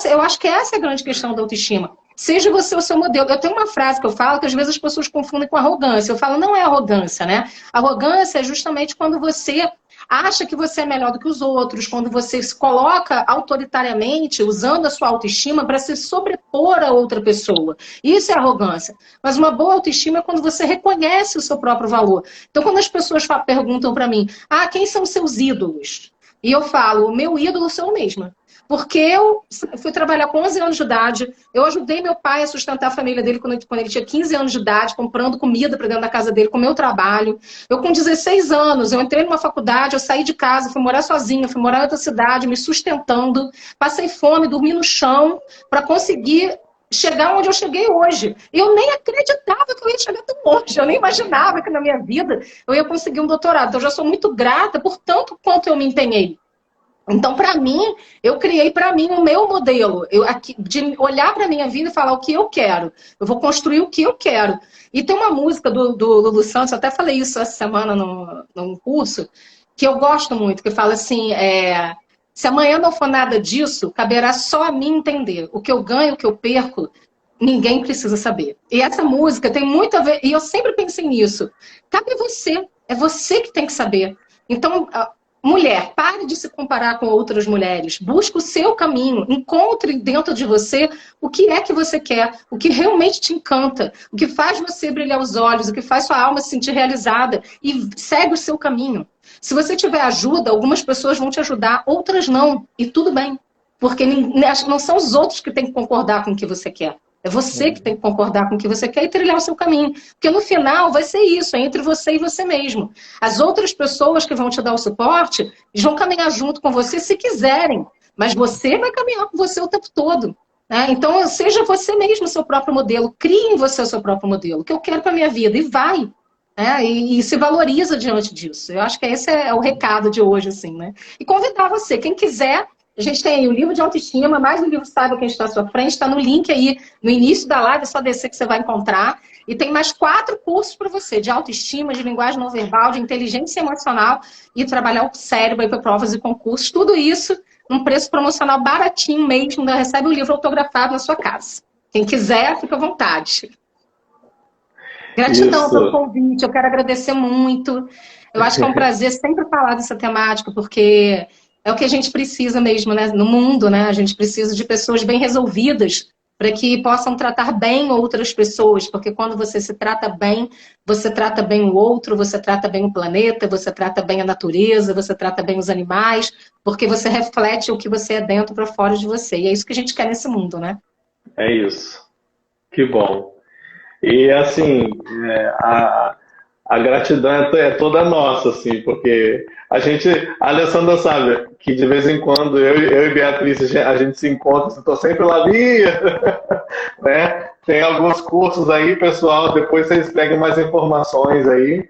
Eu acho que essa é a grande questão da autoestima. Seja você o seu modelo. Eu tenho uma frase que eu falo que às vezes as pessoas confundem com arrogância. Eu falo, não é arrogância, né? Arrogância é justamente quando você acha que você é melhor do que os outros, quando você se coloca autoritariamente, usando a sua autoestima para se sobrepor a outra pessoa. Isso é arrogância. Mas uma boa autoestima é quando você reconhece o seu próprio valor. Então, quando as pessoas perguntam para mim, quem são seus ídolos? E eu falo, o meu ídolo sou eu mesma. Porque eu fui trabalhar com 11 anos de idade, eu ajudei meu pai a sustentar a família dele quando ele tinha 15 anos de idade, comprando comida para dentro da casa dele com o meu trabalho. Eu com 16 anos, eu entrei numa faculdade, eu saí de casa, fui morar sozinha, fui morar em outra cidade, me sustentando, passei fome, dormi no chão para conseguir chegar onde eu cheguei hoje. Eu nem acreditava que eu ia chegar tão longe, eu nem imaginava que na minha vida eu ia conseguir um doutorado. Então, eu já sou muito grata por tanto quanto eu me empenhei. Então, para mim, eu criei para mim o meu modelo, de olhar para a minha vida e falar o que eu quero. Eu vou construir o que eu quero. E tem uma música do Lulu Santos, eu até falei isso essa semana num curso, que eu gosto muito, que fala assim, se amanhã não for nada disso, caberá só a mim entender. O que eu ganho, o que eu perco, ninguém precisa saber. E essa música tem muito a ver, e eu sempre pensei nisso. Cabe a você, é você que tem que saber. Então... mulher, pare de se comparar com outras mulheres. Busque o seu caminho. Encontre dentro de você o que é que você quer, o que realmente te encanta, o que faz você brilhar os olhos, o que faz sua alma se sentir realizada. E segue o seu caminho. Se você tiver ajuda, algumas pessoas vão te ajudar, outras não. E tudo bem. Porque não são os outros que têm que concordar com o que você quer. É você que tem que concordar com o que você quer e trilhar o seu caminho. Porque no final vai ser isso, é entre você e você mesmo. As outras pessoas que vão te dar o suporte, eles vão caminhar junto com você se quiserem. Mas você vai caminhar com você o tempo todo. Né? Então, seja você mesmo o seu próprio modelo. Crie em você o seu próprio modelo. O que eu quero para a minha vida. E vai. Né? E se valoriza diante disso. Eu acho que esse é o recado de hoje, assim, né? E convidar você, quem quiser, a gente tem aí o livro de autoestima, mais o livro Saiba Quem Está à Sua Frente, está no link aí, no início da live, é só descer que você vai encontrar. E tem mais 4 cursos para você, de autoestima, de linguagem não verbal, de inteligência emocional e trabalhar o cérebro para provas e concursos. Tudo isso num preço promocional baratinho mesmo, ainda recebe o livro autografado na sua casa. Quem quiser, fica à vontade. Gratidão pelo convite, eu quero agradecer muito. Eu acho que é um prazer sempre falar dessa temática, porque é o que a gente precisa mesmo, né? No mundo, né? A gente precisa de pessoas bem resolvidas para que possam tratar bem outras pessoas, porque quando você se trata bem, você trata bem o outro, você trata bem o planeta, você trata bem a natureza, você trata bem os animais, porque você reflete o que você é dentro para fora de você. E é isso que a gente quer nesse mundo, né? É isso. Que bom. E assim, a gratidão é toda nossa, assim, porque a Alessandra sabe que de vez em quando eu e Beatriz a gente se encontra, estou sempre lá, Bia, né? Tem alguns cursos aí, pessoal, depois vocês pegam mais informações aí,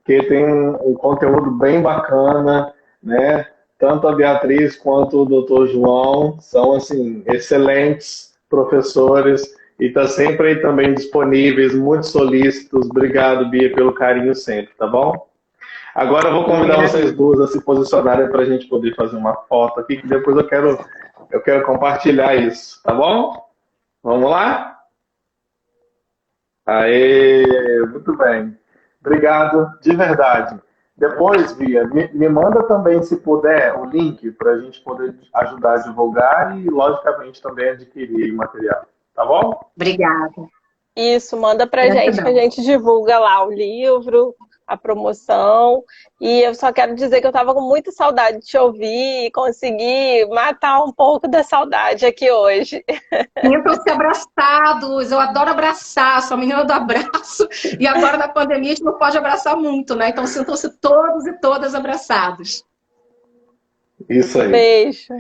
que tem um conteúdo bem bacana, né? Tanto a Beatriz quanto o Dr. João são, assim, excelentes professores e está sempre aí também disponíveis, muito solícitos. Obrigado, Bia, pelo carinho sempre, tá bom? Agora eu vou convidar vocês duas a se posicionarem para a gente poder fazer uma foto aqui, que depois eu quero compartilhar isso, tá bom? Vamos lá? Aê, muito bem. Obrigado, de verdade. Depois, Bia, me manda também, se puder, o link para a gente poder ajudar a divulgar e, logicamente, também adquirir o material. Tá bom? Obrigada. Isso, manda pra gente que a gente divulga lá o livro, a promoção. E eu só quero dizer que eu tava com muita saudade de te ouvir e consegui matar um pouco da saudade aqui hoje. Sintam-se abraçados, eu adoro abraçar, sou a menina do abraço. E agora na pandemia a gente não pode abraçar muito, né? Então sintam-se todos e todas abraçados. Isso aí. Beijo.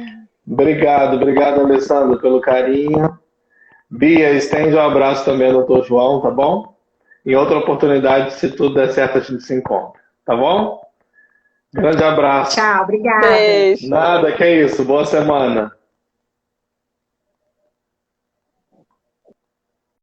Obrigado, Alessandra, pelo carinho. Bia, estende um abraço também ao Dr. João, tá bom? Em outra oportunidade, se tudo der certo, a gente se encontra, tá bom? Grande abraço. Tchau, obrigada. Beijo. Nada, que é isso. Boa semana.